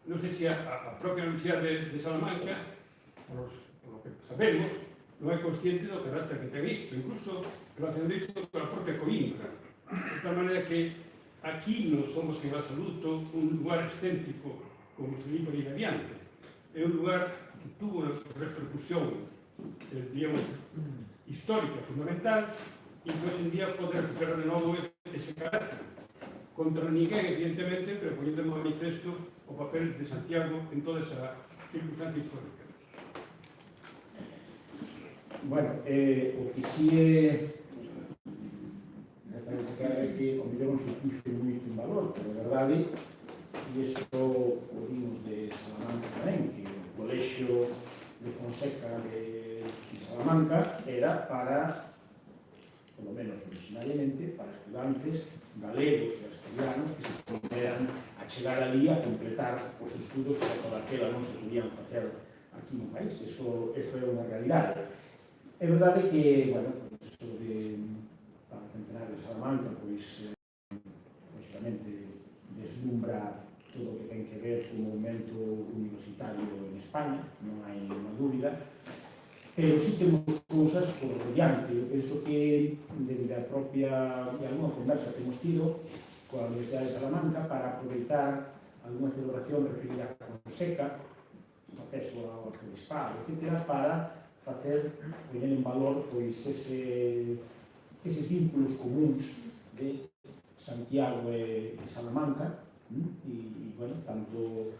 no sé si a propia Universidad de Salamanca, por lo que sabemos, non é consciente do carácter que ten isto, incluso relacionado isto con a propia Coimbra. De tal manera que aquí non somos en absoluto un lugar excéntrico como se dijo de adiante. É un lugar que tuvo unha repercusión, digamos, histórica fundamental e que hoxe en día pode recuperar de novo ese carácter. Contra ninguén, evidentemente, pero poniendo en manifesto o papel de Santiago en toda esa circunstancia histórica. Bueno, o que si é que o mellor non se puxo moito en valor, pero a verdade, e isto o vimos de Salamanca tamén, que o colexio de Fonseca de Salamanca era para, polo menos originariamente, para estudantes galegos e asturianos que se poderan a chegar ali a completar os estudos que toda aquela non se podían facer aquí no país. Eso é unha realidade. É verdade que, bueno, iso de para o centenario de Salamanca, pois, lógicamente, deslumbra todo o que ten que ver co movimento universitario en España, non hai unha dúbida, pero sí temos cousas por diante. Eu penso que, desde a propia, de alguna conversa que hemos tido coa Universidade de Salamanca, para aproveitar alguna celebración referida a Fonseca, acceso ao arcebispado, etc., para facer, poñer en valor, pois, eses vínculos comuns de Santiago e Salamanca, e, bueno, tanto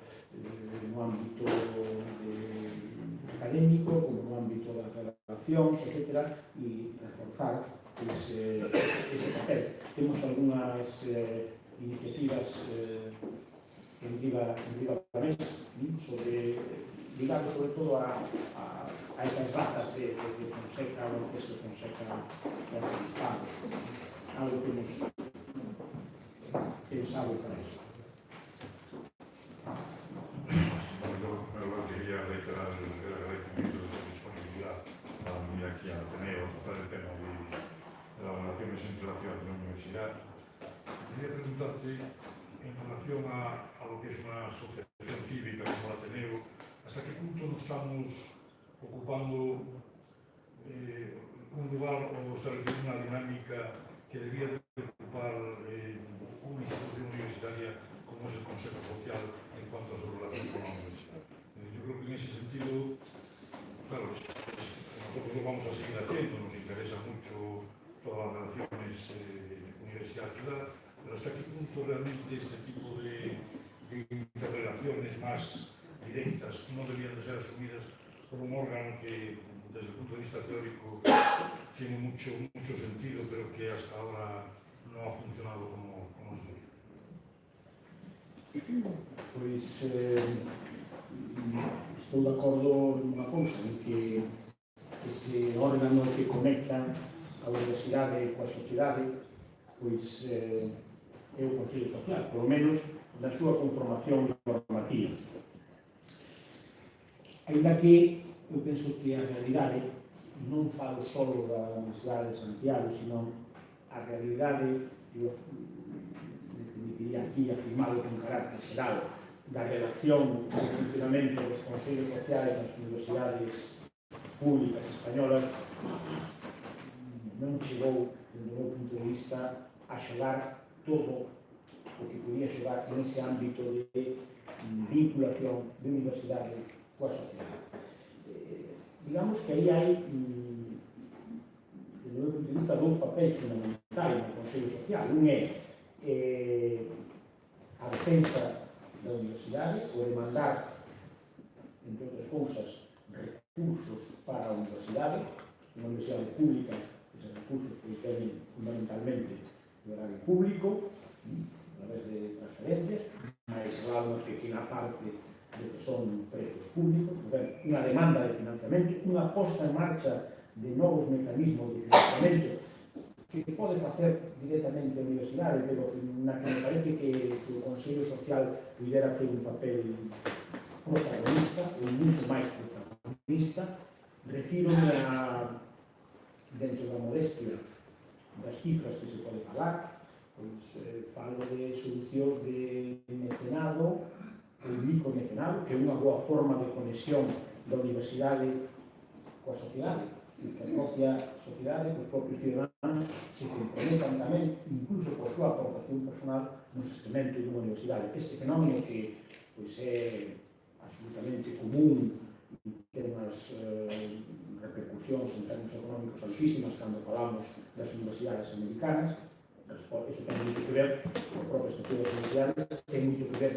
no ámbito académico como no ámbito das relacións, etc., e reforzar ese papel. Temos algunhas iniciativas en riba da mesa, ligados sobre todo a esas datas de Fonseca, o acceso de Fonseca ao arcebispado. Algo que hemos pensado para isto. Eu quería reiterar el agradecimiento de su disponibilidad para venir aquí al Ateneo a tratar el tema de las relaciones entre la ciudad y la universidad. Quería preguntarte, en relación a lo que es una asociación cívica como el Ateneo, ¿hasta qué punto nos estamos ocupando un lugar o estableciendo una dinámica que debía de ocupar una institución universitaria como es el Consejo Social en cuanto a su relación con la universidad? Yo creo que en ese sentido, claro, nosotros lo vamos a seguir haciendo, nos interesa mucho todas las relaciones universidad-ciudad, pero hasta qué punto realmente este tipo de interrelaciones más directas no debían de ser asumidas por un órgano que, desde el punto de vista teórico, tiene mucho sentido, pero que hasta ahora no ha funcionado como es debido. Pois estou de acordo nunha cousa, en que ese órgano que conecta a universidade coa sociedade, pois é o Consello Social, polo menos na súa conformación normativa. Ainda que eu penso que a realidade, non falo só da Universidade de Santiago, sino a realidade, eu permitiría aquí afirmarlo con carácter xeral, da relación do funcionamento dos consellos sociais nas universidades públicas españolas, non chegou, desde o meu punto de vista, a xogar todo o que podía xogar en ese ámbito de vinculación de universidade coa sociedade. Digamos que aí hai, desde o meu punto de vista, dous papéis fundamentais no Consello Social. Un é a defensa da universidade, o demandar, entre outras cousas, recursos para a universidade, unha universidade pública, esos recursos que dependen fundamentalmente do erario público, a través de transferencias, máis lá unha pequena parte de que son prezos públicos, unha demanda de financiamento, unha posta en marcha de novos mecanismos de financiamento que pode facer directamente a universidade, pero na que me parece que o Consello Social pudera ter un papel protagonista, ou moito máis protagonista. Refírome dentro da modestia das cifras que se pode falar, falo de solucións de mecenado, de micromecenado, que é unha boa forma de conexión da universidade coa sociedade, e que a propia sociedade, os propios ciudadanos se comprometan tamén, incluso por súa aportación personal, no sostenimento dunha universidade. Este fenómeno que é absolutamente común e ten unhas repercusións en termos económicos altísimas cando falamos das universidades americanas. Isto ten moito que ver co propio estatuto das universidades, ten moito que ver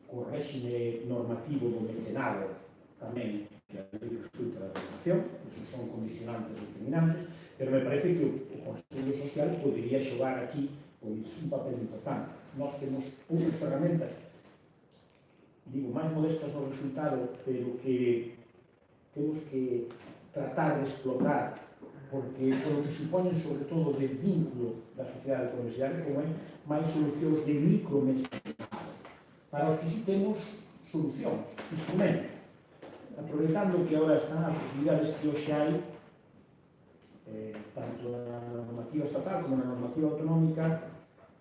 co réxime normativo do mecenado tamén, que a lei resulta da regulación, esos son condicionantes determinantes, pero me parece que o Consello Social podería xogar aquí un papel importante. Nós temos unhas ferramentas, digo, máis modestas no resultado, pero que temos que tratar de explotar, porque polo que supoñen sobre todo de vínculo da sociedade con a universidade, como é máis solucións de micromecenado, para os que sí temos solucións, instrumentos, aproveitando que agora están as posibilidades que hoxe hai, tanto na normativa estatal como na normativa autonómica,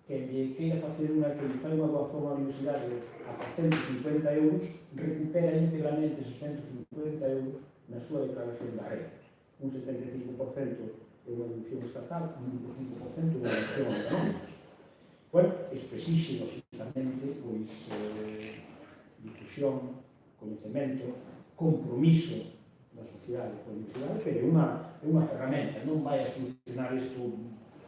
que lle queira facer unha que lle fai unha doazón á universidade a 150 euros, recupera íntegramente esos 150 euros na súa declaración da renda. Un 75% é unha deducción estatal, un 25% é unha deducción autonómica. Bueno, isto exixe, lógicamente, difusión, coñecemento, compromiso da sociedade coa universidade, pero é unha ferramenta, non vai a solucionar isto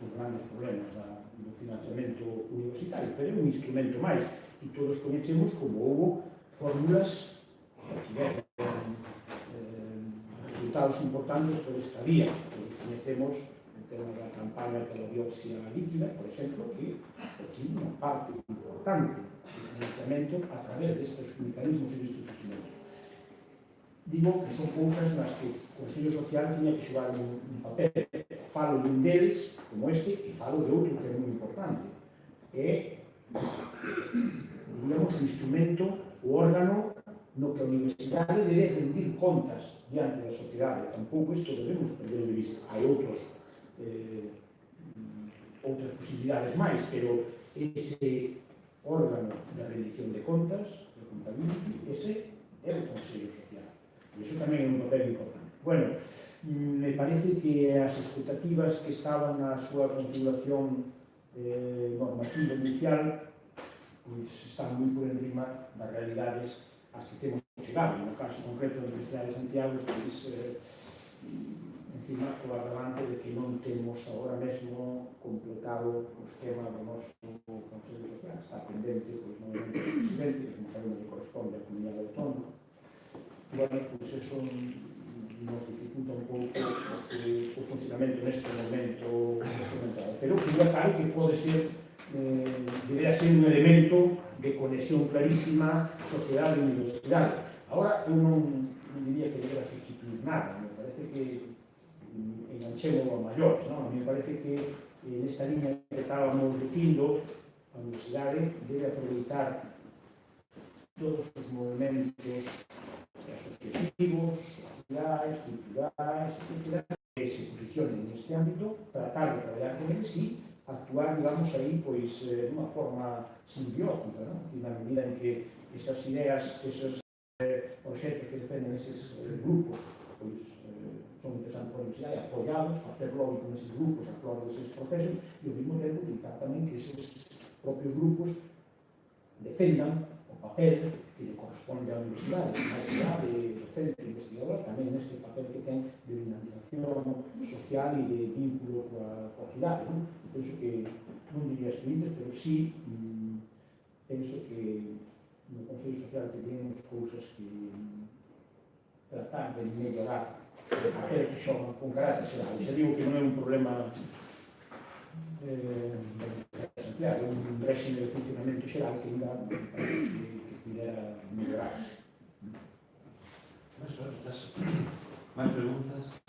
os grandes problemas do financiamento universitario, pero é un instrumento máis, e todos coñecemos como houve fórmulas que tiveron resultados importantes por esta vía. Todos coñecemos o tema da campaña pela biopsia líquida, por exemplo, que tiene unha parte importante de financiamento a través destes mecanismos e destes instrumentos. Digo que son cousas nas que o Consello Social tiña que xogar un papel. Falo de un deles, como este, e falo de outro que é moi importante. É, digamos, o instrumento, o órgano no que a universidade debe rendir contas diante da sociedade. Tampouco isto debemos perder de vista. Hai outras posibilidades máis, pero ese órgano de rendición de contas, de contabilidade, ese é o Consello Social. E iso tamén é un papel importante. Bueno, me parece que as expectativas que estaban na súa configuración normativa inicial están moi por encima das realidades as que temos chegado. No caso concreto da Universidade de Santiago, encima co agravante de que non temos agora mesmo completado o esquema do noso Consello Social. Está pendente, novamente, do presidente, que como sabemos que corresponde á comunidade autónoma. Bueno, eso nos dificulta un pouco o funcionamento neste momento. Pero que é claro que pode ser, debería ser un elemento de conexión clarísima sociedade e universidade. Agora, eu non diría que debera sustituir nada, me parece que enganchemos a maiores, non? A mí me parece que nesta línea que estábamos dicindo, a universidade debe aproveitar todos os movimentos asociativos, sociais, culturais, que se posicionen neste ámbito, tratar de traballar con eles e actuar, digamos, aí, pois, dunha forma simbiótica, non? E na medida en que esas ideas, esos proxectos que defenden eses grupos, pois, son interesantes para a universidade, apoiados, facer lobby con eses grupos, a flor deses procesos, e ao mesmo tempo utilizar tamén que eses propios grupos defendan o papel que le corresponde á universidade, máis allá de docente, investigador, tamén neste papel que ten de dinamización social e de vínculo coa cidade. Penso que, non diría excluyentes, pero sí penso que no Consello Social teríamos cousas que tratar de mellorar o papel que xogan con carácter xeral. E xa digo que non é un problema Santiago, é un réxime de funcionamento xeral que ainda pudiera mellorarse. ¿Más preguntas?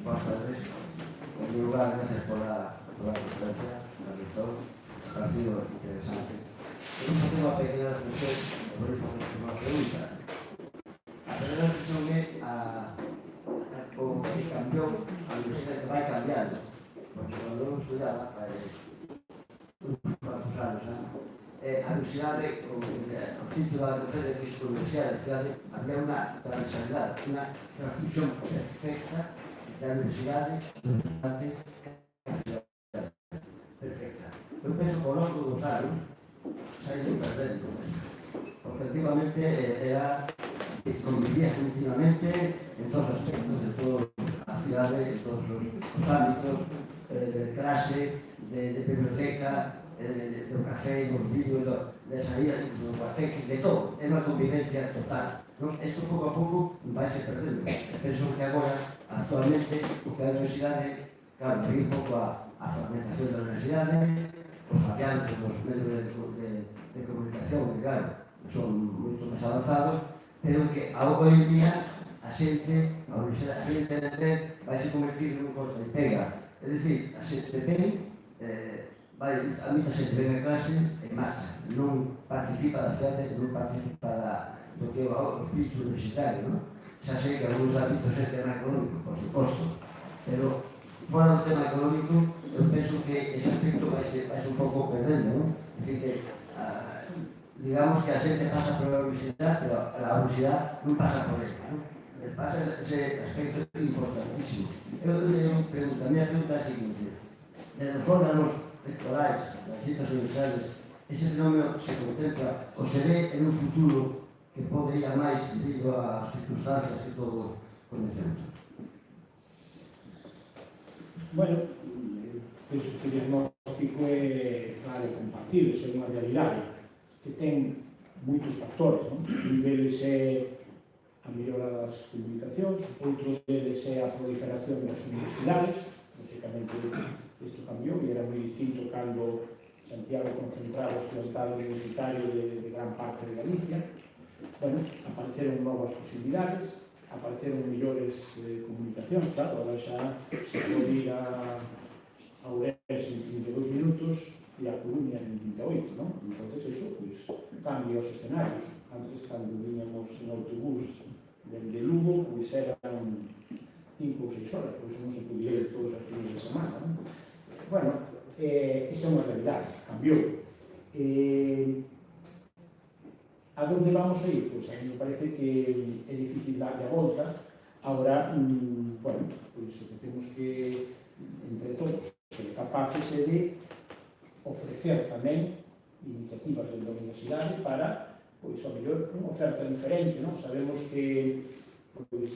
Buenas tardes. En primer lugar, gracias por la conferencia, doctor. Ha sido interesante. Tengo una pequeña reflexión, una pregunta. A tener que cambiou, a universidade vai cambiando, porque cando eu estudaba, uns cuantos anos, a universidade, o título da terceira universidade, había unha transversalidade, unha transfusión perfecta da universidade perfecta. Eu penso que ao longo dos anos se ha ido perdendo eso, porque antiguamente era convivía continuamente en todos os aspectos de toda a cidade, en todos os ámbitos, de clase, de biblioteca, do café, dos vídeos, de saída, incluso do cuarteque, de todo. É unha convivencia total. Isto pouco a pouco vai se perdendo. Penso que agora, actualmente, o que a universidade, claro, vai un pouco a fragmentación da universidade, os adiantos dos medios de comunicación, que claro, son moito máis avanzados, pero que hoy en día a xente, a universidade, a xente entender, vai se convertir en un corte de pega. É dicir, a xente ten, a moita xente ven a clase e marcha, non participa da cidade, non participa do que é o espírito universitario, non? Xa sei que algúns hábitos é tema económico, por suposto, pero fora do tema económico, eu penso que ese aspecto vai se un pouco perdendo, non? É dicir que digamos que a xente pasa por a universidade, pero a universidade non pasa por ela, non? Pasa ese aspecto importantísimo. Eu tenho pregunta, a minha pregunta é a seguinte: desde os órganos electorais das distintas universidades, ese fenómeno se contempla ou se ve en un futuro que pode ir a máis debido ás circunstancias que todos conocemos? Bueno, penso que o diagnóstico é claro e compartido, é unha realidade que ten moitos factores, non? Un deles é a mellora das comunicacións, outro deles é a proliferación das universidades. Lógicamente, isto cambiou e era moi distinto cando Santiago concentraba o estado universitario de gran parte de Galicia. Bueno, apareceron novas posibilidades, apareceron mellores comunicacións, claro, agora xa se pode ir a Ourense en 32 minutos e a Coruña en 28, non? Entón, eso, pois, cambia os escenarios. Antes, cando viñamos en autobús dende Lugo, pois eran 5 ou 6 horas, pois non se podía ir todos os fines de semana, non? Bueno, esa é unha realidade, cambiou. A donde vamos a ir? Pois a mí me parece que é difícil darle a volta. Agora, bueno, pois o que temos que, entre todos, ser capaces de ofrecer tamén iniciativas dentro da universidade para, pois, ao mellor, unha oferta diferente, non? Sabemos que, pois,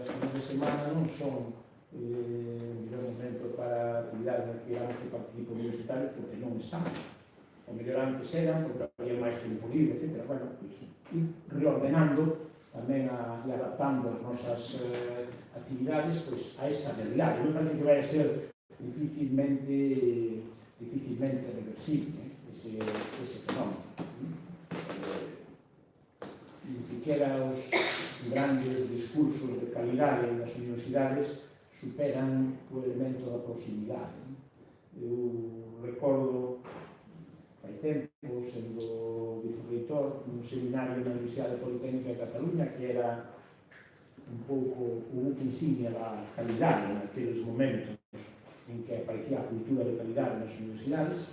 as fines de semana non son o mellor momento para actividades na que queramos que participen universitarios, porque non están. O mellor antes eran, porque había máis tempo libre, etc. Bueno, pois, ir reordenando tamén e adaptando as nosas actividades, pois, a esta realidade. Me parece que vai a ser difícilmente reversible ese fenómeno. Ni siquiera os grandes discursos de calidade das universidades superan o elemento da proximidade. Eu recordo hai tempo, sendo vicerreitor nun seminario na Universidade Politécnica de Cataluña, que era un pouco o buque insignia da calidade naqueles momentos en que aparecía a cultura de calidade nas universidades,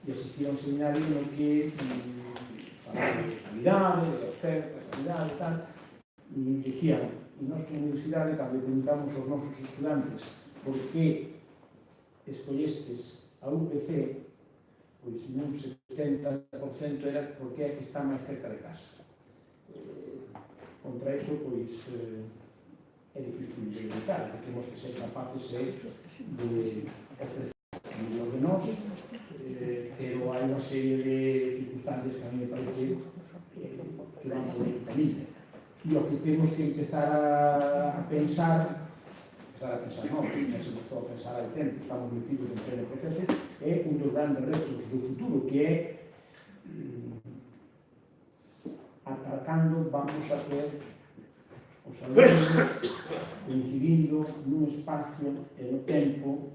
e asistía a un seminario no que falaba de calidade, de oferta, de calidade e tal, e dicían, e nós como universidade, cando preguntamos aos nosos estudantes por que escollestes a UPC, pois nun 70% era porque é que está máis cerca de casa. Contra iso, pois, é difícil de evitar, que temos que ser capaces de ofrecer o de nós, pero hai unha serie de circunstancias que a mí me parece que van por el camino. E o que temos que empezar a pensar non, xa se empezou a pensar hai tempo, estamos metidos en pleno proceso, é un dos grandes retos do futuro, que é ata cando vamos a ter os alumnos coincidindo nun espacio e no tempo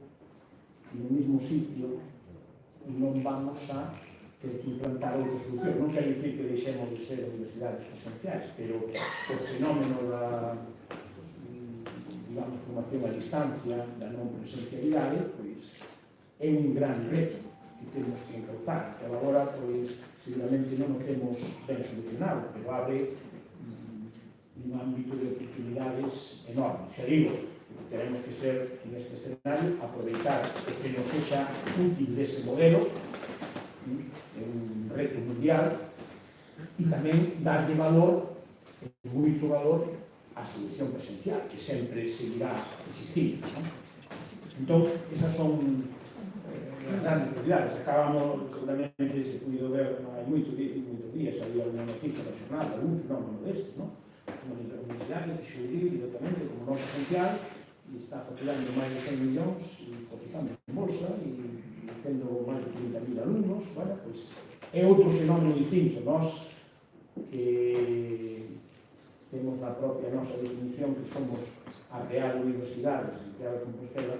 e no mesmo sitio, e non vamos a ter que implantar outra solución. Non quero dicir que deixemos de ser universidades presenciais, pero o fenómeno digamos, formación a distancia da non presencialidade, pois é un gran reto que temos que encauzar, que agora, pois, seguramente non o temos ben solucionado, pero abre un ámbito de oportunidades enormes. Xa digo, teremos que ser, en este escenario, aproveitar o que nos sexa útil dese modelo, é un reto mundial, e tamén darlle valor, moito valor, á solución presencial, que sempre seguirá existindo. Entón, esas son as grandes prioridades. Acabamos, seguramente, se puido ver, hai moitos días, había unha noticia da xornada, algún fenómeno deste, non? Unha universidade que xurdiu directamente como nota esencial e está facturando máis de 100 millóns e cotizando en bolsa e tendo máis de 30.000 alumnos. Bueno, pois é outro fenómeno distinto. Nós que temos na propia nosa definición que somos a Real Universidade de Santiago de Compostela,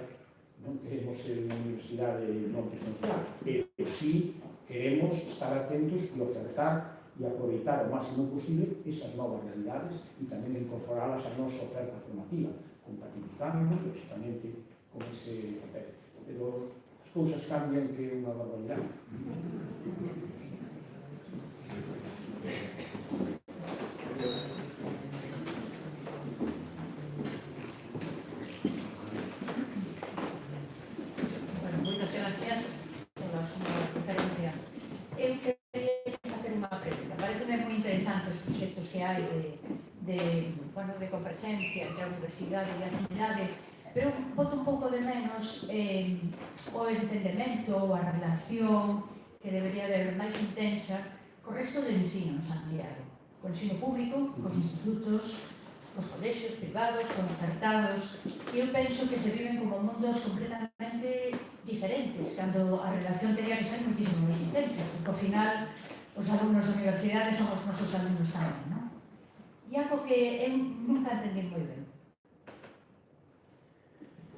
non queremos ser unha universidade non presencial, pero sí queremos estar atentos e ofertar e aproveitar o máximo posible esas novas realidades e tamén incorporarlas á nosa oferta formativa, compatibilizando lógicamente con ese papel. Pero as cousas cambian que é unha barbaridade. Moitas gracias pola súa conferencia. Eu quería facer unha pregunta. Pareceme moi interesante os proxectos que hai de converxencia entre a universidade e a cidade, pero boto un pouco de menos o entendemento, a relación que debería haber máis intensa co resto do ensino en Santiago, co ensino público, cos institutos, cos colexios privados, concertados. E eu penso que se viven como mundos completamente diferentes, cando a relación teria que ser muitísimo máis intensa, porque ao final os alumnos da universidade son os nosos alumnos tamén, non? E algo que eu nunca entendí moi ben.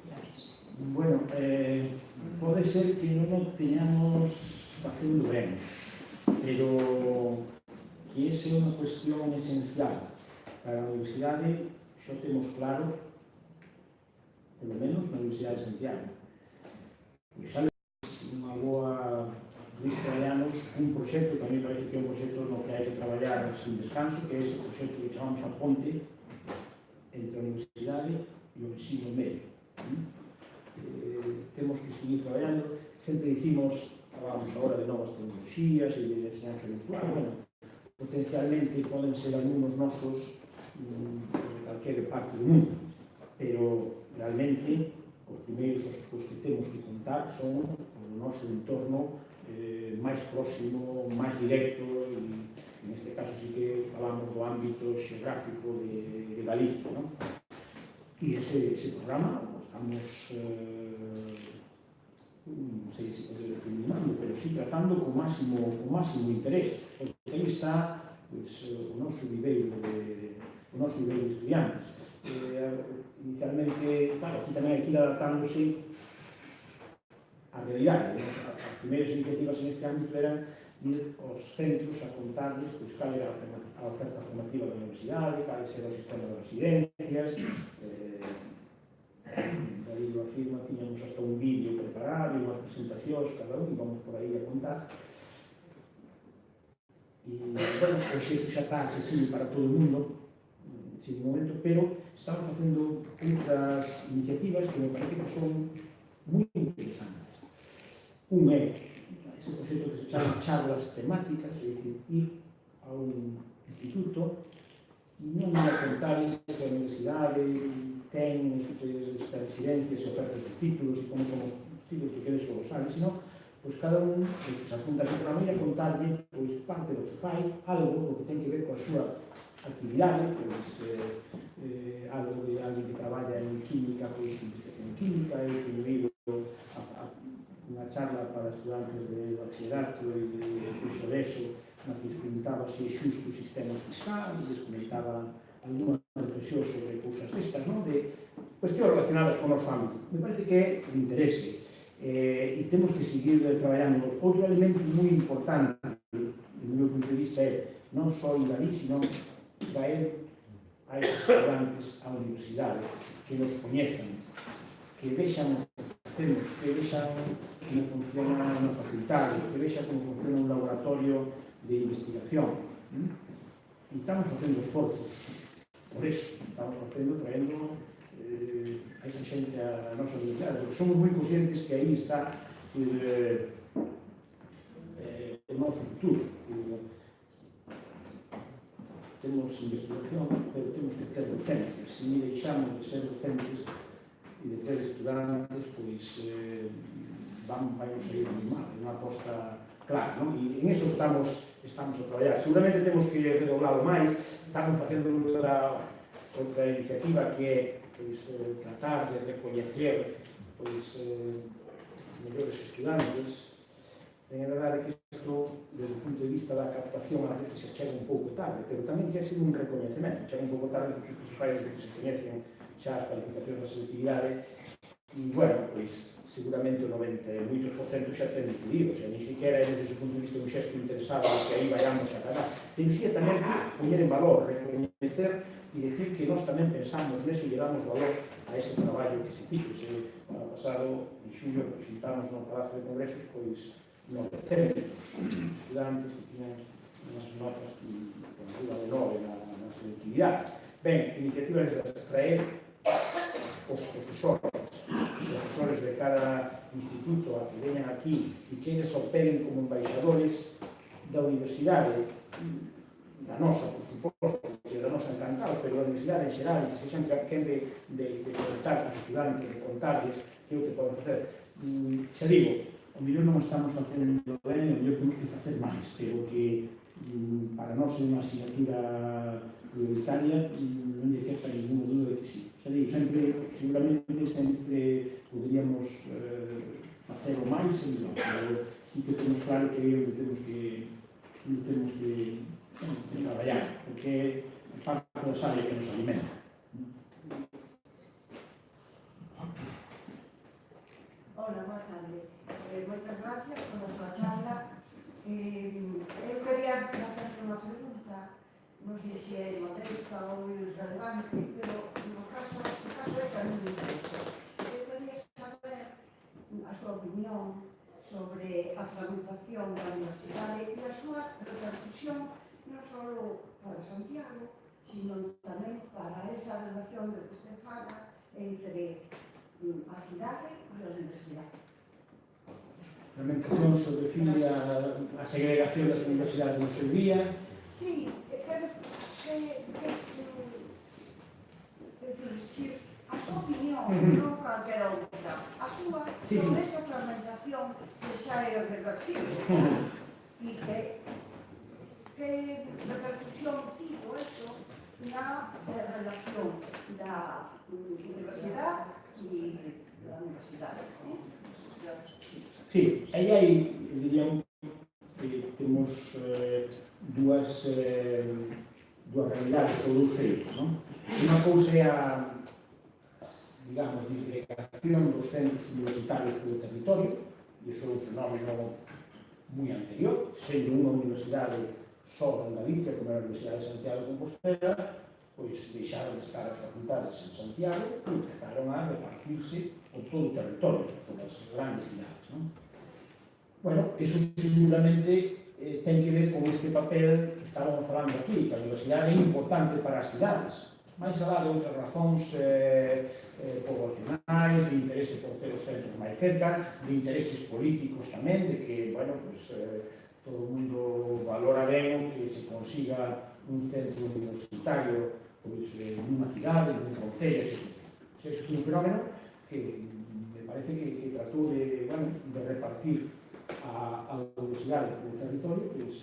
Gracias. Bueno, pode ser que non o teñamos facendo ben, pero que esa é unha cuestión esencial para a universidade, xo temos claro, pelo menos na Universidade de Santiago. E xa unha boa lista de anos un proxecto que a mí parece que é un proxecto no que hai que traballar sin descanso, que é ese proxecto que chamamos a ponte entre a universidade e o ensino medio. Temos que seguir traballando. Sempre dicimos, falamos agora de novas tecnologías e de enseñanza virtual. Bueno, potencialmente poden ser alumnos nosos de calquera parte do mundo, pero realmente os primeiros os que temos que contar son o noso entorno máis próximo, máis directo, e neste caso sí que falamos do ámbito xeográfico de Galicia, non? E ese programa estamos, non sei se pode decir mimando, pero sí tratando con máximo interés, porque aí está pues, o noso viveiro de estudiantes. Inicialmente, claro, aquí tamén hai que ir adaptándose á realidade. As primeiras iniciativas en este ámbito eran ir aos centros a contarles pois, cal era a oferta formativa da universidade, cal era o sistema de residencias. David lo afirma, tiñamos hasta un vídeo preparado e unhas presentacións, cada un, vamos por aí a contar. E, bueno, pois iso xa está accesible para todo o mundo, sin momento, pero estamos facendo outras iniciativas que me parece que son moi interesantes. Un é ese proxecto que se chama charlas temáticas, é dicir, ir a un instituto e non ir a contar que a universidade ten estas residencias e ofertas de títulos e como son os títulos que quedes os anos, sino pois cada un que se apunta a programa e a contarle pois parte do que fai, algo que ten que ver coa súa actividade, pois algo de alguén que traballa en química, pois investigación química, e que vive unha charla para estudantes de bachillerato e de curso de ESO, na que experimentaba se xusto o sistema fiscal, e les comentaba algunas reflexións sobre cousas destas, non? De cuestións relacionadas con o noso ámbito. Me parece que é de interese. E temos que seguir traballando. Outro elemento moi importante, do meu punto de vista, é non só ir ali, sino traer a esos estudantes á universidade, que nos coñezan, que vexan o que facemos, que vexan como funciona na facultade, que vexan como funciona un laboratorio de investigación. E estamos facendo esforzos por eso, estamos facendo, traendo a esa xente a nosa universidade, porque somos moi conscientes que aí está o noso futuro. Temos investigación, pero temos que ter docencia. Se deixamos de ser docentes e de ter estudantes, pois vai sair moi mal, é unha aposta clara, non? E en eso estamos a traballar. Seguramente temos que redoblado máis, estamos facendo outra iniciativa que é tratar de recoñecer os mellores estudantes. É verdade que isto, desde o punto de vista da captación, a veces se chega un pouco tarde, pero tamén que ha sido un recoñecemento. Chega un pouco tarde porque se fai desde que se coñecen xa as calificacións da selectividade. E, bueno, pois, seguramente o 98% xa ten decidido, o sea, ni siquiera é desde o punto de vista un xesto interesado que aí vayamos a ganar. Pero sí, tamén poñer en valor, recoñecer e decir que nós tamén pensamos neso e damos valor a ese traballo que se fixo. O ano pasado, en xullo, presentamos no Palacio de Congresos, pois, 900 estudantes que tiñan unhas notas por arriba de 9 na selectividade. Ben, iniciativas de extraer os profesores de cada instituto a que veñan aquí e que eles operen como embaixadores da universidade, da nosa, por suposto, e da nosa encantados, pero da universidade en xeral, que sexan quen de contar os estudantes, de contarles que é o que poden facer. Xa digo, o mellor non estamos facendo ben, o mellor temos que facer máis, pero que para nós é unha asignatura prioritaria, non lle quepa ninguna dúda de que sí. Xa digo, seguramente poderíamos facer o máis e non, pero sí que temos claro que temos que traballar, porque é parte da área que nos alimenta. Hola, boa tarde. Moitas gracias por a súa charla. Eu quería facer unha pregunta, non sei se é modesta ou irrelevante, pero no caso é que a mí me interesa. Eu quería saber a súa opinión sobre a fragmentación da universidade e a súa repercusión non só para Santiago, sino tamén para esa relación de que usted fala entre a cidade e a universidade. Fragmentación se define a segregación das universidades no seu día. Sí, a súa opinión, non calquera outra, a súa sobre esa fragmentación que xa é irreversible e que repercusión tivo eso na relación da universidade e da universidade. Sí, aí diríamos que temos dúas realidades ou dous feitos, non? Unha cousa é a, digamos, disgregación dos centros universitarios polo territorio, e iso é un fenómeno moi anterior, sendo unha universidade só en Galicia, como a Universidade de Santiago de Compostela, pois deixaron de estar as facultades en Santiago e empezaron a repartirse por todo o territorio, por as grandes cidades, non? Bueno, eso seguramente ten que ver con este papel que estábamos falando aquí, que a universidade é importante para as cidades, máis alá de outras razóns poblacionais, de interese por ter os centros máis cerca, de intereses políticos tamén, de que, bueno, pues, todo o mundo valora ben que se consiga un centro universitario pois, nunha cidade, nun concello, etc. Eso é un fenómeno que me parece que tratou de repartir a universidade polo territorio, pois,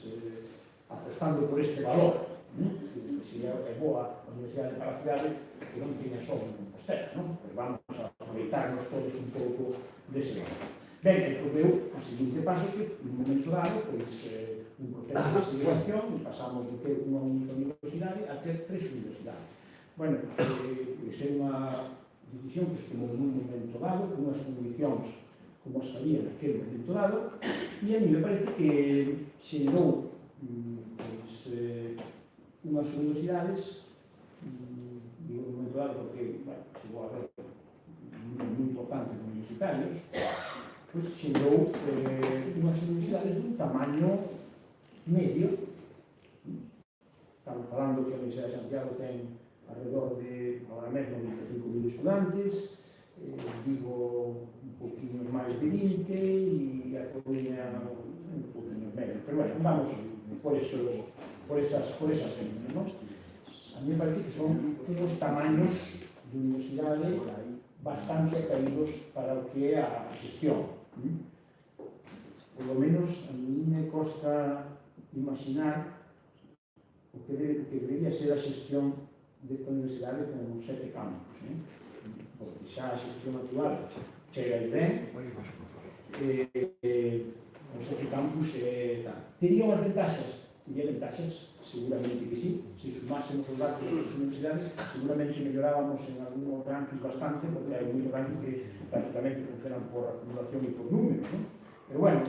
apostando por este valor, que se é boa a universidade para a cidade, que non tiña só en Compostela, non? Pois vamos a aproveitarnos todos un pouco dese valor. Ben, pois veu o seguinte paso que, en un momento dado, pois, un proceso de segregación, e pasamos de ter unha única universidade a ter 3 universidades. Bueno, pois é unha decisión que se tomou nun momento dado, con unhas condicións como as había naquele momento dado, e a mí me parece que xerou unhas universidades lado, porque, bueno, chegou a haber moi importante de universitarios, pues chegou unhas universidades dun tamaño medio. Estamos falando que a Universidade de Santiago ten alrededor de, ahora mesmo, 25.000 estudantes, Vigo un poquinho máis de 20 e a Coruña un poquinho menos, pero bueno, vamos por esas centros, ¿no? A mí me parece que son unos tamaños de universidade bastante caídos para o que é a xestión. Por lo menos a mí me costa imaginar o que debería ser a xestión desta universidade con 7 campus, porque xa a xestión actual chega aí ben, os 7 campus tería unhas ventaxas, seguramente que sí, se sumásemos os datos das universidades, seguramente mellorábamos en algúns rankings bastante, porque hai moitos rankings que prácticamente funcionan por acumulación e por números, ¿no? Pero bueno,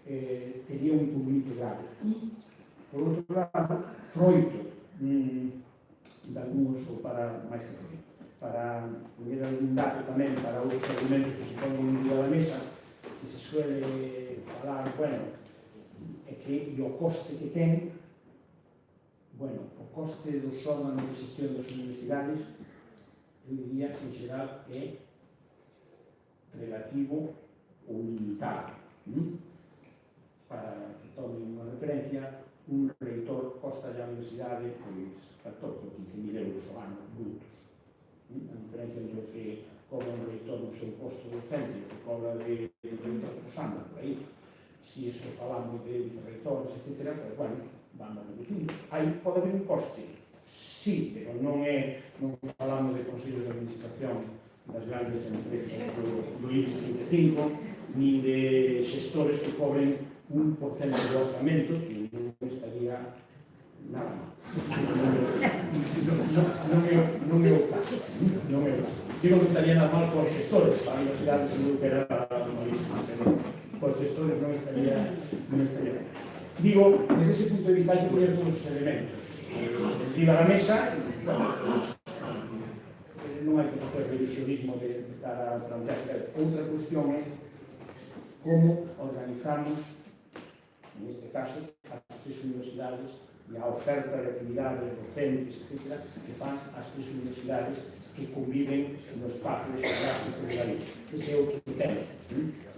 tería un inconveniente grave. E, por outro lado, froito de algúns, ou para máis que froito, para poner algún dato tamén para outros argumentos que se ponen en día da mesa, que se suele falar, bueno, é que o coste que ten, bueno, o coste dos órganos de xestión das universidades, eu diría que en xeral é relativo ou limitado. Para que tomen unha referencia, un reitor costa a universidade pois 14 ou 15.000 euros ao ano brutos. A diferencia entre o que cobra un reitor no seu posto docente e o que cobra de reitor por anda por aí. Si eso falamos de vicerreitores, etc., pues bueno, vamos reducindo. Aí pode haber un coste, sí, pero non falamos de consellos de administración das grandes empresas do IBEX 35, ni de xestores que cobren 1% do orzamento, que non estaría nada mal. Non é o caso. Digo que estaría nada mal por xestores, a universidade seguro que era malísima, pero por xestores non estaría ben. Digo, desde ese punto de vista hai que poner todos os elementos encima da mesa. Non hai que facer revisionismo de empezar a plantearse. Outra cuestión é como organizamos, en este caso, as tres universidades e a oferta de actividades docentes, etc., que fan as tres universidades que conviven no espacio geográfico de Galicia. Ese é outro tema.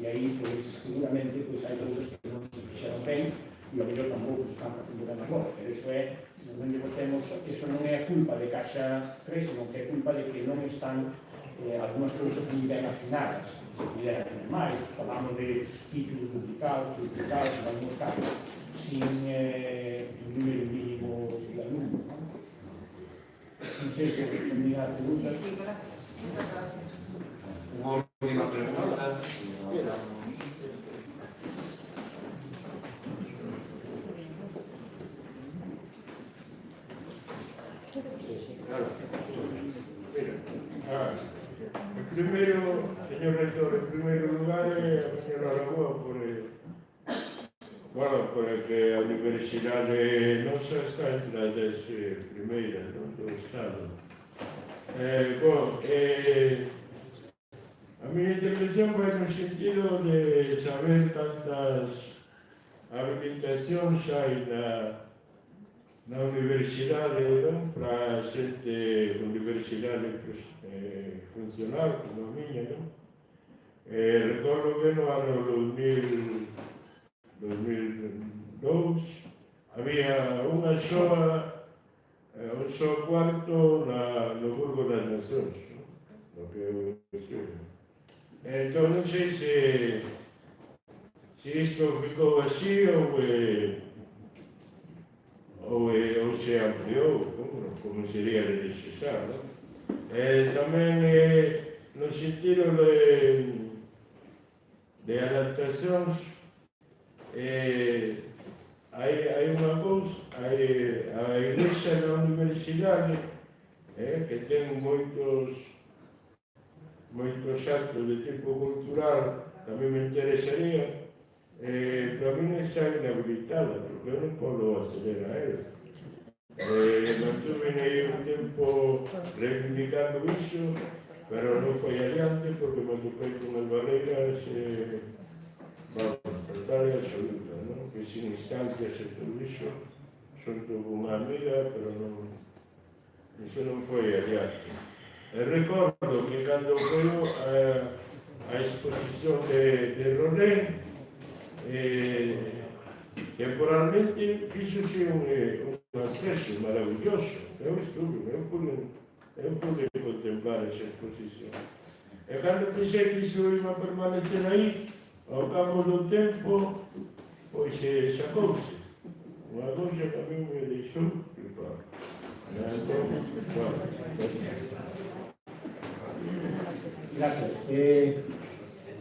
E aí, pois, seguramente, hai cousas que non se fixeron ben e ao mellor tampouco se están facendo ben agora, pero iso é, non lle botemos, iso non é a culpa de Caixa 3, senón que é culpa de que non están algunhas cousas moi ben afinadas. Se puderan tener máis, falamos de títulos duplicados, en algúns casos, sin número mínimo de alumnos. Non sei se respondí a preguntas. Unha última pregunta. Primeiro, señor rector, en primeiro lugar, a señora Lagoa por el que a universidade nosa está entre as 10 primeiras do Estado. A miña intervención vai no sentido de saber cantas habilitacións hai na universidade, non? Para xente universidade funcional, como a miña, non? Recordo que no ano 2002 había unha soa, un só cuarto no Burgo das Nacións, no que eu estudo. Entón, non sei se isto ficou así ou se ampliou, como sería de desexar, non? Tamén no sentido de adaptacións, hai unha cousa, a Igrexa da Universidade, que ten moitos actos de tipo cultural, tamén me interesaría, para mí está inhabilitada, porque eu non podo acceder a ela. Mantuve aí un tempo reivindicando iso, pero non foi adiante porque me topei con as barreiras total e absoluta, non? Que sin instancias e todo iso son todo unha amiga, pero non, iso non foi adiante. E recordo que cando foi a exposición de Rolén, temporalmente fíxose un acceso maravilloso. Eu pude contemplar esa exposición. E cando pensei que iso iba a permanecer aí, ao cabo do tempo, pois sacouse. Unha cousa que a mí me deixou flipado. Gracias.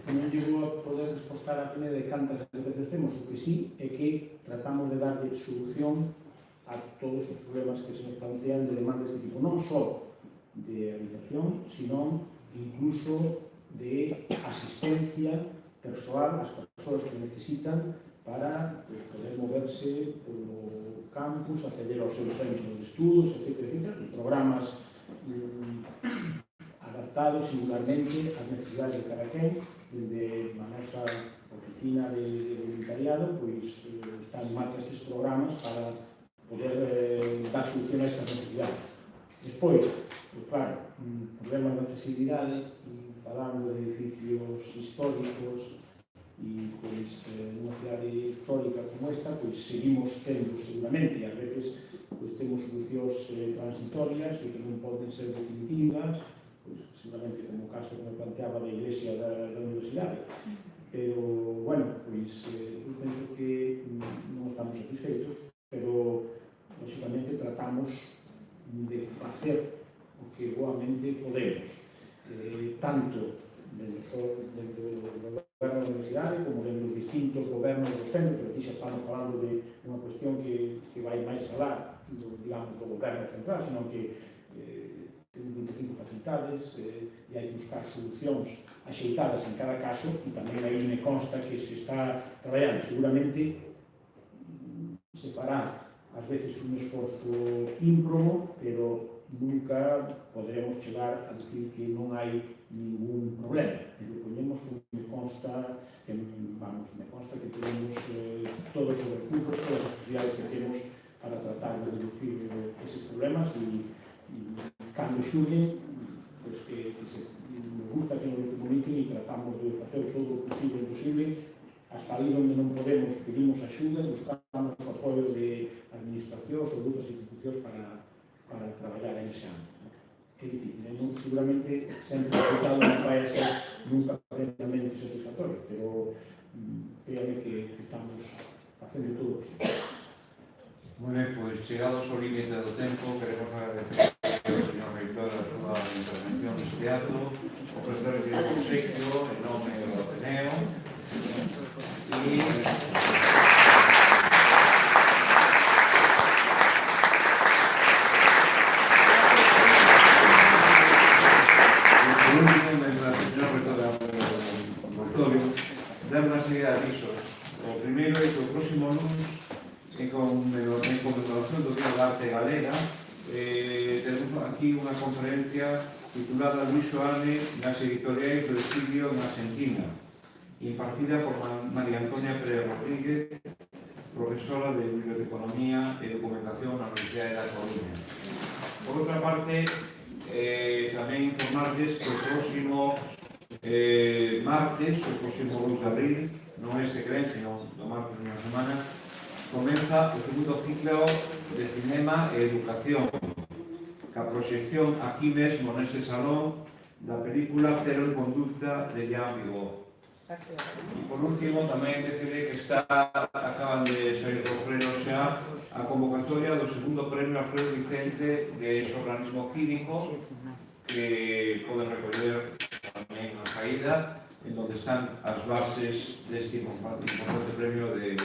Non digo a poder respostar a pene de cantas veces temos, o que sí é que tratamos de darle solución a todos os problemas que se nos plantean de demandas de tipo, non só de habitación, sino incluso de asistencia persoal ás persoas que necesitan para pues, poder moverse polo campus, acceder aos seus centros de estudos, etc. Programas adaptados singularmente ás necesidades de cada quen. Desde a nosa oficina de voluntariado pois están en marcha estes programas para poder dar solución a estas necesidades. Despois, pois claro, problemas de accesibilidade, falando de edificios históricos e pois unha cidade histórica como esta, pois seguimos tendo seguramente, e ás veces pois temos solucións transitorias e que non poden ser definitivas, pois seguramente como o caso que me planteaba da iglesia da universidade, pero, bueno, pois eu penso que non estamos satisfeitos, pero lógicamente tratamos de facer o que boamente podemos, tanto dentro do goberno da universidade como dentro dos distintos gobernos dos centros, porque aquí xa estamos falando de unha cuestión que vai máis alá do, digamos, do goberno central, senón que temos 25 facultades e hai que buscar solucións axeitadas en cada caso, e tamén aí me consta que se está traballando. Seguramente se fará ás veces un esforzo ímprobo, pero nunca poderemos chegar a decir que non hai ningún problema. E ponemos, me consta que tenemos todos os recursos, todas as posibilidades que temos para tratar de reducir eses problemas e cando xurden, pues que nos gusta que nos comuniquen e tratamos de facer todo o posible e posible. Hasta ali onde non podemos, pedimos axuda, buscamos o apoio de administracións ou outras institucións para traballar en ese ámbito. É difícil, seguramente sempre o resultado non vai a ser nunca plenamente satisfactorio, pero créame que estamos facendo todo. Moi ben, pois chegados ao límite do tempo, queremos agradecer ao señor reitor a súa intervención neste acto, ofrecerle o obsequio en nome do Ateneo e por último, mentre a señora reitora do dar unha serie de avisos. O primeiro é que o próximo lunes, en conmemoración do Día da Arte Galega, tenemos aquí unha conferencia titulada Luis Soane nas editoriais do exilio en Argentina, impartida por María Antonia Pérez Rodríguez, profesora de Biblioteconomía e Documentación na Universidade da Coruña. Por outra parte, tamén informarles que o próximo martes, o próximo 2 de abril, non é este que ven, sino do martes de unha semana, comeza o segundo ciclo de cinema e educación, ca proxección aquí mesmo neste salón da película Cero en Conducta de Jean Vigo. E por último, tamén decirle que acaban de sair do freno xa a convocatoria do segundo premio Alfredo Vicente de Xornalismo Cívico, que poden recoller tamén na caída, en donde están as bases deste importante premio de